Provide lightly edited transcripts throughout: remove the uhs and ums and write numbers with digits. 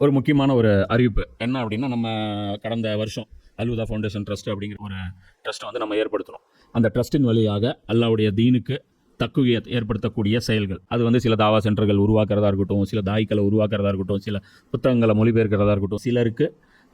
ஒரு முக்கியமான ஒரு அறிவிப்பு என்ன அப்படின்னா, நம்ம கடந்த வருஷம் அல்ஹுதா ஃபவுண்டேஷன் ட்ரஸ்ட் அப்படிங்கிற ஒரு ட்ரஸ்ட்டை வந்து நம்ம ஏற்படுத்தணும். அந்த ட்ரஸ்ட்டின் வழியாக அல்லாஹ்வுடைய தீனுக்கு தக்குவியத் ஏற்படுத்தக்கூடிய செயல்கள், அது வந்து சில தாவா சென்டர்கள் உருவாக்குறதா இருக்கட்டும், சில தாய்க்களை உருவாக்குறதா இருக்கட்டும், சில புத்தகங்களை மொழிபெயர்க்கிறதா இருக்கட்டும், சிலருக்கு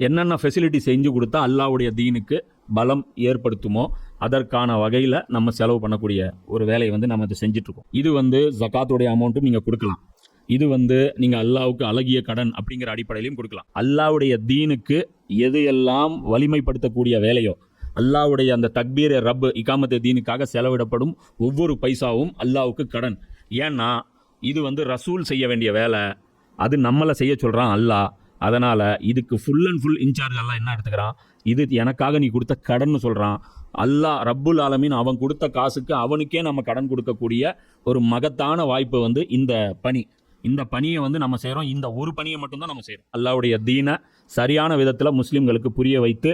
என்னென்ன ஃபெசிலிட்டி செஞ்சு கொடுத்தா அல்லாஹ்வுடைய தீனுக்கு பலம் ஏற்படுத்துமோ அதற்கான வகையில் நம்ம செலவு பண்ணக்கூடிய ஒரு வேலையை வந்து நம்ம இதை செஞ்சிட்ருக்கோம். இது வந்து ஜகாத்துடைய அமௌண்ட்டும் நீங்கள் கொடுக்கலாம். இது வந்து நீங்கள் அல்லாஹ்வுக்கு அழகிய கடன் அப்படிங்கிற அடிப்படையிலையும் கொடுக்கலாம். அல்லாஹ்வுடைய தீனுக்கு எது எல்லாம் வலிமைப்படுத்தக்கூடிய வேலையோ, அல்லாஹ்வுடைய அந்த தக்பீர் ரப் இகாமத்து தீனுக்காக செலவிடப்படும் ஒவ்வொரு பைசாவும் அல்லாஹ்வுக்கு கடன். ஏன்னா இது வந்து ரசூல் செய்ய வேண்டிய வேலை, அது நம்மளை செய்ய சொல்கிறான் அல்லாஹ். அதனால் இதுக்கு ஃபுல் அண்ட் ஃபுல் இன்சார்ஜ் அல்லாஹ் என்ன எடுத்துக்கிறான், இது எனக்காக நீ கொடுத்த கடன்னு சொல்கிறான். அல்லாஹ் ரப்புல் ஆலமீன் அவன் கொடுத்த காசுக்கு அவனுக்கே நம்ம கடன் கொடுக்கக்கூடிய ஒரு மகத்தான வாய்ப்பு வந்து இந்த பணி. இந்த பணியை வந்து நம்ம செய்கிறோம். இந்த ஒரு பணியை மட்டும்தான் நம்ம செய்கிறோம். அல்லாஹ்வுடைய தீனை சரியான விதத்தில் முஸ்லீம்களுக்கு புரிய வைத்து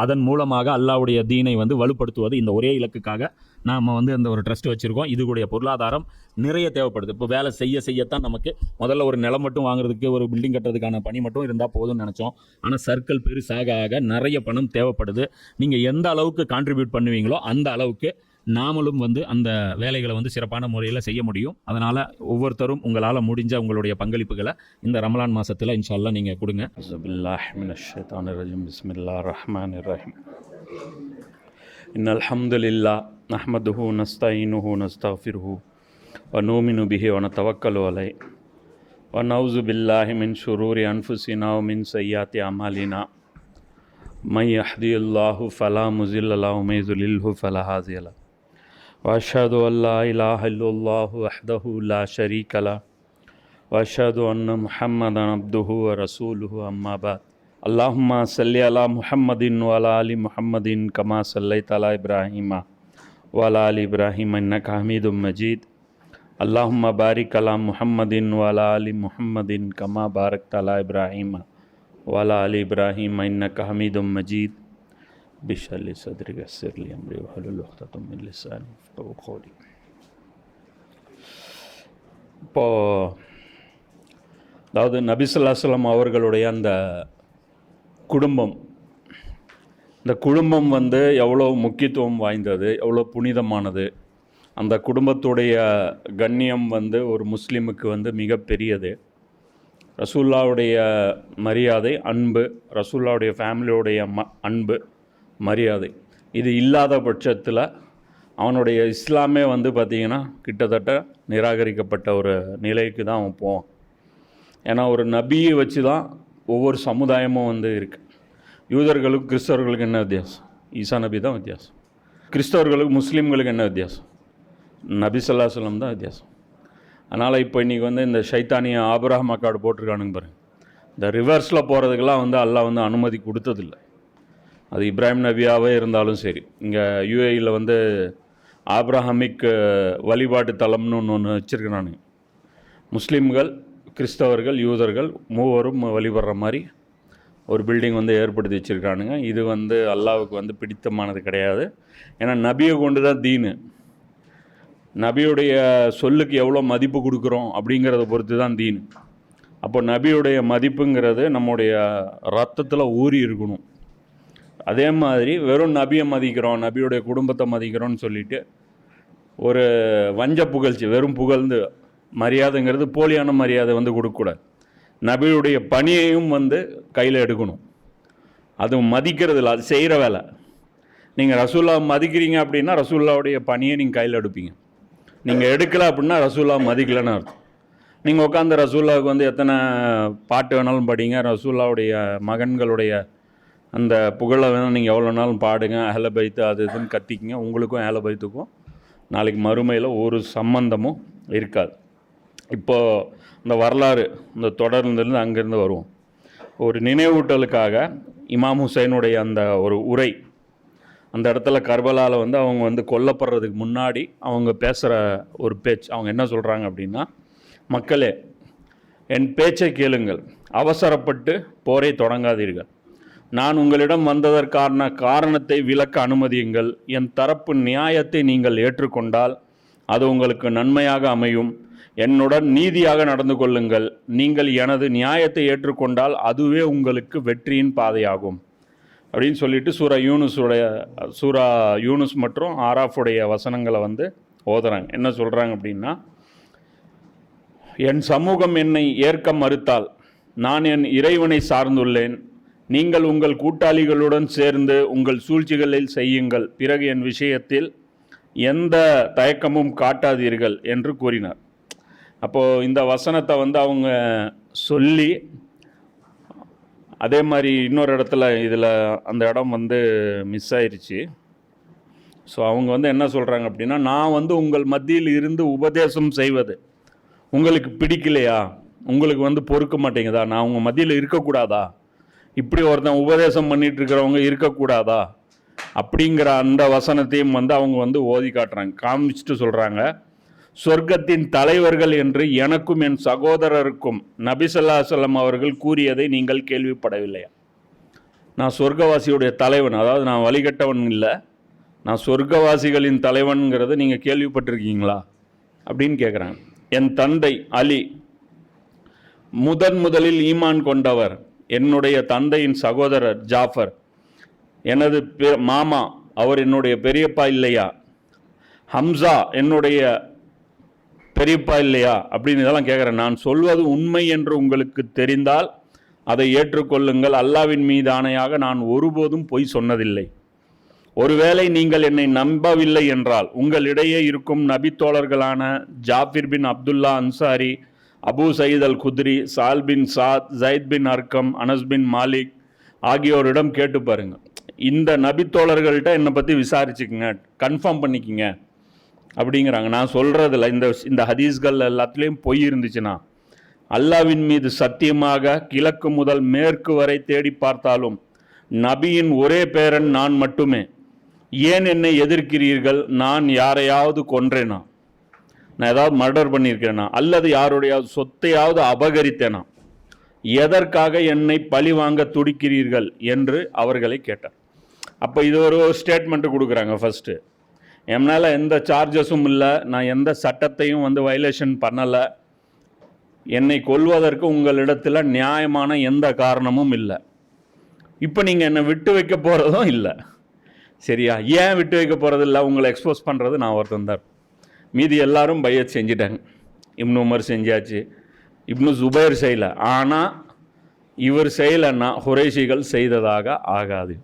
அதன் மூலமாக அல்லாஹ்வுடைய தீனை வந்து வலுப்படுத்துவது, இந்த ஒரே இலக்குக்காக நாம் வந்து இந்த ஒரு ட்ரஸ்ட் வச்சுருக்கோம். இதுடைய பொருளாதாரம் நிறைய தேவைப்படுது. இப்போ வேலை செய்யத்தான் நமக்கு முதல்ல ஒரு நிலம் மட்டும் வாங்குறதுக்கு, ஒரு பில்டிங் கட்டுறதுக்கான பணி மட்டும் இருந்தால் போதும்னு நினச்சோம். ஆனால் சர்க்கிள் பெருசாக ஆக நிறைய பணம் தேவைப்படுது. நீங்கள் எந்த அளவுக்கு கான்ட்ரிபியூட் பண்ணுவீங்களோ அந்த அளவுக்கு நாமளும் வந்து அந்த வேலைகளை வந்து சிறப்பான முறையில் செய்ய முடியும். அதனால் ஒவ்வொருத்தரும் உங்களால் முடிஞ்ச உங்களுடைய பங்களிப்புகளை இந்த ரமலான் மாதத்தில் இன்ஷா அல்லாஹ் நீங்கள் கொடுங்க. இன்னல் ஹம்துலில்லாஹ் நஹ்மதுஹு நஸ்தஈனுஹு நஸ்தக்ஃபிருஹு வ நூமினு பிஹி வ நதவக்கலு அலைஹி வ நஊது பில்லாஹி மின் ஷுரூரி அன்ஃபுஸினா வ மின் ஸய்யிஆத்தி அமாலினா மை யஹ்தியுல்லாஹு ஃபலா முஸில்ல லஹு வ மை யுضللஹு ஃபலா ஹாதிய லஹு வ அஷ்ஹது அல்லா இலாஹ இல்லல்லாஹு வஹ்தஹு லா ஷரீக லஹு வ அஷ்ஹது அன்ன முஹம்மதன் அப்துஹு வ ரசூலுஹு அம்மா பஅத். அல்லாஹும்ம ஸல்லி அலா முஹம்மதின் வ அலா ஆலி முஹம்மதின் கமா ஸல்லைத அலா இப்ராஹீம வ அலா ஆலி இப்ராஹீம இன்னக ஹமீதும் மஜீத். அல்லாஹும்ம பாரிக் அலா முஹம்மதின் வ அலா ஆலி முஹம்மதின் கமா பாரக்த அலா இப்ராஹீம வ அலா ஆலி இப்ராஹீம இன்னக ஹமீதும் மஜீத். பிஷ்ரஹ் சத்ரி வயஸ்ஸிர் லி அம்ரி வஹ்லுல் உக்ததம் மின் லிசானி யஃப்கஹு கௌலி. இப்போது அதாவது நபி ஸல்லல்லாஹு அலைஹி வஸல்லம் அவர்களுடைய அந்த குடும்பம், இந்த குடும்பம் வந்து எவ்வளோ முக்கியத்துவம் வாய்ந்தது, எவ்வளோ புனிதமானது. அந்த குடும்பத்துடைய கண்ணியம் வந்து ஒரு முஸ்லீமுக்கு வந்து மிகப்பெரியது. ரசூல்லாவுடைய மரியாதை, அன்பு, ரசூல்லாவுடைய ஃபேமிலியோடைய அன்பு, மரியாதை, இது இல்லாத பட்சத்தில் அவனுடைய இஸ்லாமே வந்து பார்த்திங்கன்னா கிட்டத்தட்ட நிராகரிக்கப்பட்ட ஒரு நிலைக்கு தான் அவன் போவான். ஏன்னா ஒரு நபியை வச்சு தான் ஒவ்வொரு சமுதாயமும் வந்து இருக்குது. யூதர்களுக்கு கிறிஸ்தவர்களுக்கு என்ன வித்தியாசம்? ஈசா நபி தான் வித்தியாசம். கிறிஸ்தவர்களுக்கு முஸ்லீம்களுக்கு என்ன வித்தியாசம்? நபி ஸல்லல்லாஹு அலைஹி வஸல்லம் தான் வித்தியாசம். அதனால் இப்போ இன்றைக்கி வந்து இந்த ஷைத்தானிய ஆபிரகாம் அக்காடு போட்டிருக்கானுங்க பாருங்க. இந்த ரிவர்ஸில் போகிறதுக்கெல்லாம் வந்து அல்லாஹ் வந்து அனுமதி கொடுத்ததில்லை. அது இப்ராஹிம் நபியாகவே இருந்தாலும் சரி. இங்கே யூஏஇயில் வந்து ஆப்ரஹாமிக் வழிபாட்டு தலம்னு ஒன்று வச்சுருக்கிறானுங்க. முஸ்லீம்கள், கிறிஸ்தவர்கள், யூதர்கள் மூவரும் வழிபடுற மாதிரி ஒரு பில்டிங் வந்து ஏற்படுத்தி வச்சுருக்கானுங்க. இது வந்து அல்லாஹ்வுக்கு வந்து பிடித்தமானது கிடையாது. ஏன்னா நபியை கொண்டு தான் தீனு. நபியுடைய சொல்லுக்கு எவ்வளோ மதிப்பு கொடுக்குறோம் அப்படிங்கிறத பொறுத்து தான் தீனு. அப்போ நபியுடைய மதிப்புங்கிறது நம்முடைய ரத்தத்தில் ஊறி இருக்கணும். அதே மாதிரி வெறும் நபியை மதிக்கிறோம், நபியுடைய குடும்பத்தை மதிக்கிறோன்னு சொல்லிட்டு ஒரு வஞ்ச புகழ்ச்சி, வெறும் புகழ்ந்து மரியாதைங்கிறது போலியான மரியாதை வந்து கொடுக்கக்கூடாது. நபியுடைய பணியையும் வந்து கையில் எடுக்கணும். அது மதிக்கிறது இல்லை, அது செய்கிற வேலை. நீங்கள் ரசூல்லா மதிக்கிறீங்க அப்படின்னா ரசூல்லாவுடைய பணியை நீங்கள் கையில் எடுப்பீங்க. நீங்கள் எடுக்கலை அப்படின்னா ரசூல்லா மதிக்கலைன்னு அர்த்தம். நீங்கள் உட்காந்து ரசூல்லாவுக்கு வந்து எத்தனை பாட்டு வேணாலும் படிங்க, ரசூல்லாவுடைய மகன்களுடைய அந்த புகழை வேணால் நீங்கள் எவ்வளோ நாளும் பாடுங்க, அஹ்ல பைத்து அது இதுன்னு கத்திக்கிங்க. உங்களுக்கும் அஹ்ல பைத்துக்கும் நாளைக்கு மறுமையில் ஒரு சம்பந்தமும் இருக்காது. இப்போது இந்த வரலாறு இந்த தொடர்ந்துருந்து அங்கேருந்து வருவோம். ஒரு நினைவூட்டலுக்காக இமாம் ஹுசைனுடைய அந்த ஒரு உரை, அந்த இடத்துல கர்பலாவில் வந்து அவங்க வந்து கொல்லப்படுறதுக்கு முன்னாடி அவங்க பேசுகிற ஒரு பேச்சு. அவங்க என்ன சொல்கிறாங்க அப்படின்னா, மக்களே என் பேச்சை கேளுங்கள், அவசரப்பட்டு போரை தொடங்காதீர்கள். நான் உங்களிடம் வந்ததற்கான காரணத்தை விளக்க அனுமதியுங்கள். என் தரப்பு நியாயத்தை நீங்கள் ஏற்றுக்கொண்டால் அது உங்களுக்கு நன்மையாக அமையும். என்னுடன் நீதியாக நடந்து கொள்ளுங்கள். நீங்கள் எனது நியாயத்தை ஏற்றுக்கொண்டால் அதுவே உங்களுக்கு வெற்றியின் பாதையாகும் அப்படின்னு சொல்லிட்டு சூரா யூனுஸ் மற்றும் ஆராஃபுடைய வசனங்களை வந்து ஓதுறாங்க. என்ன சொல்கிறாங்க அப்படின்னா, என் சமூகம் என்னை ஏற்க மறுத்தால் நான் என் இறைவனை சார்ந்துள்ளேன். நீங்கள் உங்கள் கூட்டாளிகளுடன் சேர்ந்து உங்கள் சூழ்ச்சிகளில் செய்யுங்கள். பிறகு என் விஷயத்தில் எந்த தயக்கமும் காட்டாதீர்கள் என்று கூறினார். அப்போது இந்த வசனத்தை வந்து அவங்க சொல்லி, அதே மாதிரி இன்னொரு இடத்துல இதில் அந்த இடம் வந்து மிஸ் ஆயிடுச்சு. ஸோ அவங்க வந்து என்ன சொல்கிறாங்க அப்படின்னா, நான் வந்து உங்கள் மத்தியில் இருந்து உபதேசம் செய்வது உங்களுக்கு பிடிக்கலையா, உங்களுக்கு வந்து பொறுக்க மாட்டேங்குதா, நான் உங்கள் மத்தியில் இருக்கக்கூடாதா, இப்படி ஒருத்தன் உபதேசம் பண்ணிட்டு இருக்கிறவங்க இருக்கக்கூடாதா அப்படிங்கிற அந்த வசனத்தையும் வந்து அவங்க வந்து ஓதி காட்டுறாங்க, காமிச்சிட்டு சொல்கிறாங்க, சொர்க்கத்தின் தலைவர்கள் என்று எனக்கும் என் சகோதரருக்கும் நபி ஸல்லல்லாஹு அலைஹி வஸல்லம் அவர்கள் கூறியதை நீங்கள் கேள்விப்படவில்லையா? நான் சொர்க்கவாசியுடைய தலைவன், அதாவது நான் வழிகட்டவன் இல்லை, நான் சொர்க்கவாசிகளின் தலைவன்கிறத நீங்கள் கேள்விப்பட்டிருக்கீங்களா அப்படின்னு கேட்குறாங்க. என் தந்தை அலி முதலில் ஈமான் கொண்டவர். என்னுடைய தந்தையின் சகோதரர் ஜாஃபர் எனது மாமா, அவர் என்னுடைய பெரியப்பா இல்லையா? ஹம்சா என்னுடைய பெரியப்பா இல்லையா அப்படின்னு இதெல்லாம் கேட்குறேன். நான் சொல்வது உண்மை என்று உங்களுக்கு தெரிந்தால் அதை ஏற்றுக்கொள்ளுங்கள். அல்லாவின் மீது ஆணையாக நான் ஒருபோதும் பொய் சொன்னதில்லை. ஒருவேளை நீங்கள் என்னை நம்பவில்லை என்றால் உங்களிடையே இருக்கும் நபித்தோழர்களான ஜாஃபிர் பின் அப்துல்லா அன்சாரி, அபு சயீத் அல் குத்ரி, சால் பின் சாத், ஜயித் பின் அர்கம், அனஸ் பின் மாலிக் ஆகியோரிடம் கேட்டு பாருங்க. இந்த நபித்தோழர்கள்ட்ட என்னை பற்றி விசாரிச்சுக்குங்க, கன்ஃபார்ம் பண்ணிக்கிங்க அப்படிங்கிறாங்க. நான் சொல்கிறதில்ல, இந்த ஹதீஸ்கள் எல்லாத்துலேயும் பொய் இருந்துச்சுன்னா அல்லாவின் மீது சத்தியமாக கிழக்கு முதல் மேற்கு வரை தேடி பார்த்தாலும் நபியின் ஒரே பேரன் நான் மட்டுமே. ஏன் என்னை எதிர்க்கிறீர்கள்? நான் யாரையாவது கொன்றேனா? நான் ஏதாவது மர்டர் பண்ணியிருக்கிறேனா? அல்லது யாருடையாவது சொத்தையாவது அபகரித்தேனா? எதற்காக என்னை பழி வாங்க துடிக்கிறீர்கள் என்று அவர்களை கேட்டார். அப்போ இது ஒரு ஸ்டேட்மெண்ட்டு கொடுக்குறாங்க. ஃபஸ்ட்டு, என்னால் எந்த சார்ஜஸும் இல்லை, நான் எந்த சட்டத்தையும் வந்து வயலேஷன் பண்ணலை, என்னை கொல்வதற்கு உங்களிடத்தில் நியாயமான எந்த காரணமும் இல்லை. இப்போ நீங்கள் என்னை விட்டு வைக்க போகிறதும் இல்லை, சரியா? ஏன் விட்டு வைக்க போகிறது இல்லை? உங்களை எக்ஸ்போஸ் பண்ணுறது நான் ஒருத்தன் தான். மீதி எல்லாரும் பையத் செஞ்சிட்டாங்க. இப்னு உமர் செஞ்சாச்சு, இப்னு ஜுபைர் செய்யலை. ஆனால் இவர் செய்யலைன்னா குறைஷிகள் செய்ததாக ஆகாது.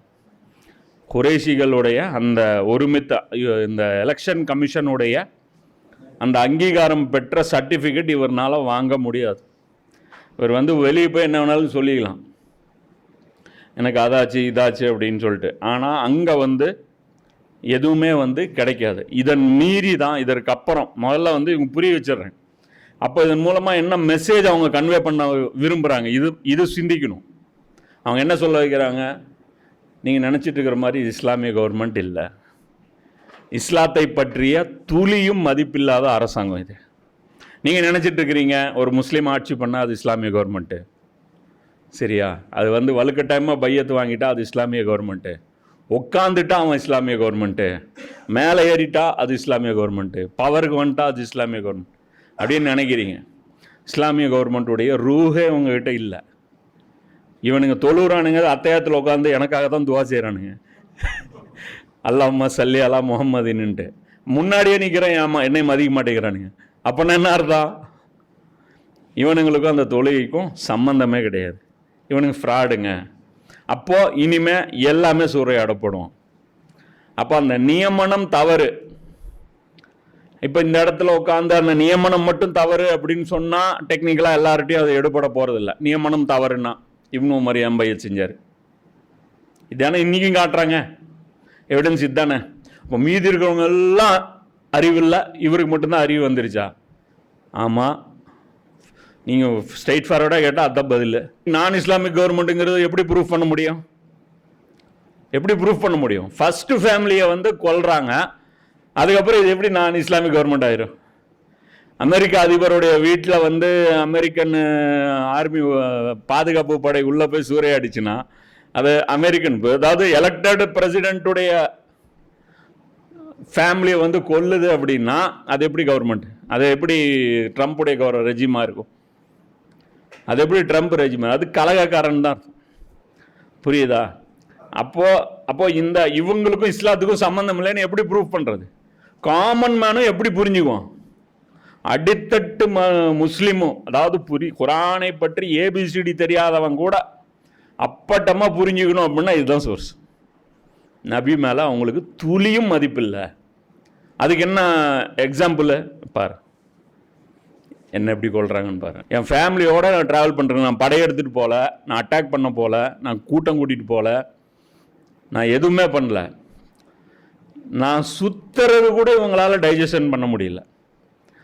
குறைஷிகளுடைய அந்த ஒருமித்த இந்த எலெக்ஷன் கமிஷனுடைய அந்த அங்கீகாரம் பெற்ற சர்டிஃபிகேட் இவர்னால் வாங்க முடியாது. இவர் வந்து வெளியே போய் என்ன வேணாலும் சொல்லிக்கலாம், எனக்கு அதாச்சு இதாச்சு அப்படின்னு சொல்லிட்டு. ஆனால் அங்கே வந்து எதுவுமே வந்து கிடைக்காது. இதன் மீறி தான் இதற்கப்புறம் முதல்ல வந்து இவங்க புரிய வச்சிடுறேன். அப்போ இதன் மூலமாக என்ன மெசேஜ் அவங்க கன்வே பண்ண விரும்புகிறாங்க, இது சிந்திக்கணும். அவங்க என்ன சொல்ல வைக்கிறாங்க, நீங்கள் நினச்சிட்டு இருக்கிற மாதிரி இது இஸ்லாமிய கவர்மெண்ட் இல்லை, இஸ்லாத்தை பற்றிய துளியும் மதிப்பில்லாத அரசாங்கம் இது. நீங்கள் நினச்சிட்டு இருக்கிறீங்க ஒரு முஸ்லீம் ஆட்சி பண்ணால் அது இஸ்லாமிய கவர்மெண்ட்டு, சரியா? அது வந்து வலுக்கட்டாயமாக பையத்து வாங்கிட்டா அது இஸ்லாமிய கவர்மெண்ட்டு, உட்காந்துட்டா அவன் இஸ்லாமிய கவர்மெண்ட்டு, மேலே ஏறிட்டா அது இஸ்லாமிய கவர்மெண்ட்டு, பவருக்கு வந்துட்டா அது இஸ்லாமிய கவர்மெண்ட் அப்படின்னு நினைக்கிறீங்க. இஸ்லாமிய கவர்மெண்ட்டுடைய ரூஹே உங்ககிட்ட இல்லை. இவனுங்க தொழுறானுங்க, அத்தையத்தில் உட்காந்து எனக்காக தான் துவா செய்கிறானுங்க, அல்லாஹும்ம ஸல்லி அலா முஹம்மதின்னுட்டு. முன்னாடியே நிற்கிறேன், ஏமா என்னை மதிக்க மாட்டேங்கிறானுங்க. அப்போனா என்ன அர்த்தம்? இவனுங்களுக்கும் அந்த தொழுகைக்கும் சம்பந்தமே கிடையாது, இவனுங்க ஃப்ராடுங்க. அப்போது இனிமே எல்லாமே சூறையாடப்படும். அப்போ அந்த நியமனம் தவறு. இப்போ இந்த இடத்துல உட்காந்து அந்த நியமனம் மட்டும் தவறு அப்படின்னு சொன்னால் டெக்னிக்கலாக எல்லார்ட்டையும் அது எடுபட போகிறதில்ல. நியமனம் தவறுன்னா இப்னு உமர் ஏன் பையத் செஞ்சார், இதானே இன்றைக்கும் காட்டுறாங்க, எவிடன்ஸ் இதுதானே. இப்போ மீதி இருக்கிறவங்க எல்லாம் அறிவில்லை, இவருக்கு மட்டும்தான் அறிவு வந்துருச்சா? ஆமாம், நீங்கள் ஸ்ட்ரைட் ஃபார்வர்டாக கேட்டால் அதுதான் பதில். நான் இஸ்லாமிக் கவர்மெண்ட்டுங்கிறது எப்படி ப்ரூஃப் பண்ண முடியும்? எப்படி ப்ரூஃப் பண்ண முடியும்? ஃபஸ்ட்டு ஃபேமிலியை வந்து கொல்றாங்க, அதுக்கப்புறம் இது எப்படி நான் இஸ்லாமிக் கவர்மெண்ட் ஆயிரும்? அமெரிக்க அதிபருடைய வீட்டில் வந்து அமெரிக்கன் ஆர்மி பாதுகாப்பு படை உள்ளே போய் சூறையாடிச்சுன்னா அது அமெரிக்கன், அதாவது எலெக்டட் பிரசிடென்ட்டுடைய ஃபேமிலியை வந்து கொல்லுது அப்படின்னா அது எப்படி கவர்மெண்ட்? அது எப்படி ட்ரம்ப்புடைய ரெஜிமாக இருக்கும்? அது எப்படி ட்ரம்ப் ரெஜிமா? அது கலகக்காரன் தான், புரியுதா? அப்போ இந்த இவங்களுக்கும் இஸ்லாத்துக்கும் சம்மந்தம் இல்லைன்னு எப்படி ப்ரூவ் பண்ணுறது? காமன் மேனும் எப்படி புரிஞ்சுக்குவோம்? அடித்தட்டு முஸ்லீமும், அதாவது குரானை பற்றி ஏபிசிடி தெரியாதவன் கூட அப்பட்டமாக புரிஞ்சுக்கணும் அப்படின்னா இதுதான் சோர்ஸ். நபி மேலே அவங்களுக்கு துளியும் மதிப்பில்லை. அதுக்கு என்ன எக்ஸாம்பிள் பாரு, என்ன எப்படி கொள்கிறாங்கன்னு பாரு. என் ஃபேமிலியோடு நான் ட்ராவல் பண்ணுறேன், நான் படையெடுத்துகிட்டு போகல, நான் அட்டாக் பண்ண போகல, நான் கூட்டம் கூட்டிகிட்டு போகல, நான் எதுவுமே பண்ணல. நான் சுற்றுறது கூட இவங்களால் டைஜஷன் பண்ண முடியல.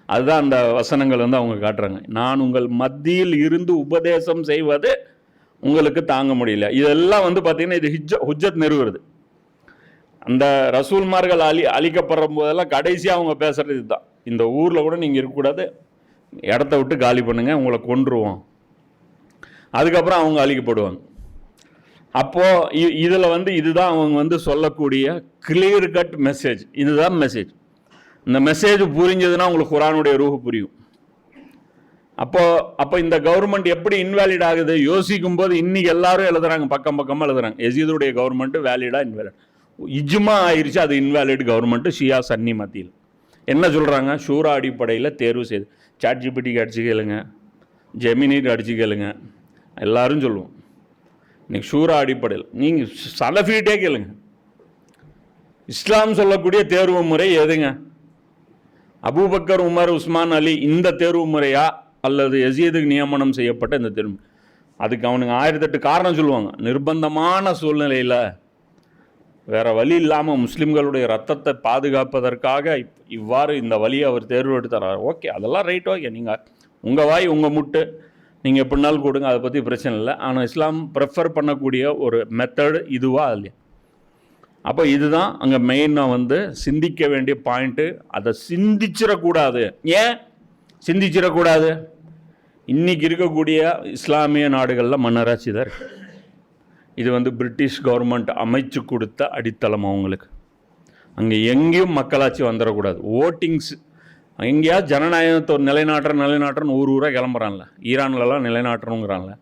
அதுதான் அந்த வசனங்கள் வந்து அவங்க காட்டுறாங்க. நான் உங்கள் மத்தியில் இருந்து உபதேசம் செய்வது உங்களுக்கு தாங்க முடியல. இதெல்லாம் வந்து பார்த்தீங்கன்னா இது ஹுஜ்ஜத் நிறுவுறது. அந்த ரசூல்மார்கள் அழிக்கப்படுற போதெல்லாம் கடைசியாக அவங்க பேசுகிறது இதுதான். இந்த ஊரில் கூட நீங்கள் இருக்கக்கூடாது, இடத்த விட்டு காலி பண்ணுங்கள், உங்களை கொன்றுவோம். அதுக்கப்புறம் அவங்க அழிக்கப்படுவாங்க. அப்போது இதில் வந்து இதுதான் அவங்க வந்து சொல்லக்கூடிய கிளியர் கட் மெசேஜ். இதுதான் மெசேஜ். இந்த மெசேஜ் புரிஞ்சதுன்னா உங்களுக்கு குரானுடைய ரூஹ் புரியும். அப்போ இந்த கவர்மெண்ட் எப்படி இன்வேலிட் ஆகுது யோசிக்கும் போது இன்னைக்கு எல்லாரும் எழுதுறாங்க, பக்கமாக எழுதுறாங்க, எசீதுடைய கவர்மெண்ட் வேலிடா இன்வேலிட். இஜ்மா ஆயிடுச்சு, அது இன்வேலிட் கவர்மெண்ட் ஷியா சன்னி மத்தியில். என்ன சொல்கிறாங்க? ஷூரா அடிப்படையில் தேர்வு செய்து. சாட்ஜிபிடிக்கு அடிச்சு கேளுங்க, ஜெமினிக்கு அடிச்சு கேளுங்க, எல்லாரும் சொல்லுவோம். இன்னைக்கு ஷூரா அடிப்படையில் நீங்கள் சலஃபீட்டே கேளுங்க, இஸ்லாம் சொல்லக்கூடிய தேர்வு முறை எதுங்க? அபூபக்கர், உமர், உஸ்மான், அலி இந்த தேர்வு முறையா அல்லது யசீதுக்கு நியமனம் செய்யப்பட்ட இந்த தேர்வு? அதுக்கு அவனுங்க 1008 காரணம் சொல்லுவாங்க. நிர்பந்தமான சூழ்நிலையில் வேறு வழி இல்லாமல் முஸ்லீம்களுடைய ரத்தத்தை பாதுகாப்பதற்காக இவ்வாறு இந்த வழியை அவர் தேர்வு எடுத்தார். ஓகே, அதெல்லாம் ரைட், ஓகே, நீங்கள் உங்கள் வாய் உங்கள் முட்டு நீங்கள் எப்படினாலும் கொடுங்க, அதை பற்றி பிரச்சனை இல்லை. ஆனால் இஸ்லாம் ப்ரெஃபர் பண்ணக்கூடிய ஒரு மெத்தடு இதுவா இல்லையா? அப்போ இதுதான் அங்கே மெயினாக வந்து சிந்திக்க வேண்டிய பாயிண்ட்டு. அதை சிந்திச்சிடக்கூடாது. ஏன் சிந்திச்சிடக்கூடாது? இன்றைக்கி இருக்கக்கூடிய இஸ்லாமிய நாடுகளில் மன்னராட்சி தான் இருக்குது. இது வந்து பிரிட்டிஷ் கவர்மெண்ட் அமைச்சு கொடுத்த அடித்தளம் அவங்களுக்கு. அங்கே எங்கேயும் மக்களாட்சி வந்துடக்கூடாது. ஓட்டிங்ஸ் எங்கேயாவது ஜனநாயகத்தை நிலைநாட்டுறன்னு ஊராக கிளம்புறான்ல. ஈரான்லலாம் நிலைநாட்டணுங்கிறான்ல.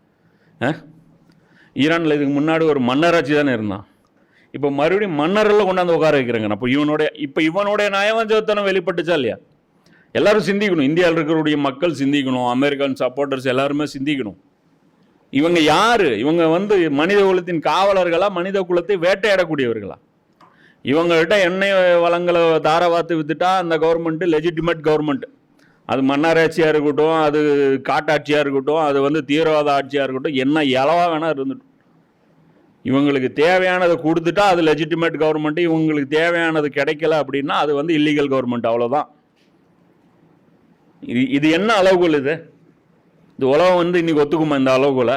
ஈரானில் இதுக்கு முன்னாடி ஒரு மன்னராட்சி தானே இருந்தான். இப்போ மறுபடியும் மன்னரில் கொண்டாந்து உட்கார வைக்கிறாங்க. இப்போ இவனுடைய நயவஞ்சகத்தனம் வெளிப்பட்டுச்சா இல்லையா? எல்லாரும் சிந்திக்கணும். இந்தியாவில் இருக்கிறவுடைய மக்கள் சிந்திக்கணும், அமெரிக்கன் சப்போர்ட்டர்ஸ் எல்லாருமே சிந்திக்கணும். இவங்க யார்? இவங்க வந்து மனித குலத்தின் காவலர்களா, மனித குலத்தை வேட்டையாடக்கூடியவர்களா? இவங்கள்ட்ட எண்ணெய் வளங்களை தாரவாத்து வித்துட்டா அந்த கவர்மெண்ட்டு லெஜிட்டிமேட் கவர்மெண்ட். அது மன்னராட்சியாக இருக்கட்டும், அது காட்டாட்சியாக இருக்கட்டும், அது வந்து தீவிரவாத ஆட்சியாக இருக்கட்டும், என்ன இலவாக வேணால் இருந்துட்டும். இவங்களுக்கு தேவையானதை கொடுத்துட்டா அது லெஜிட்டிமேட் கவர்மெண்ட்டு. இவங்களுக்கு தேவையானது கிடைக்கல அப்படின்னா அது வந்து இல்லீகல் கவர்மெண்ட். அவ்வளோதான். இது என்ன அளவுகோல்? இந்த உலகம் வந்து இன்றைக்கி ஒத்துக்குமா இந்த அளவுகோல?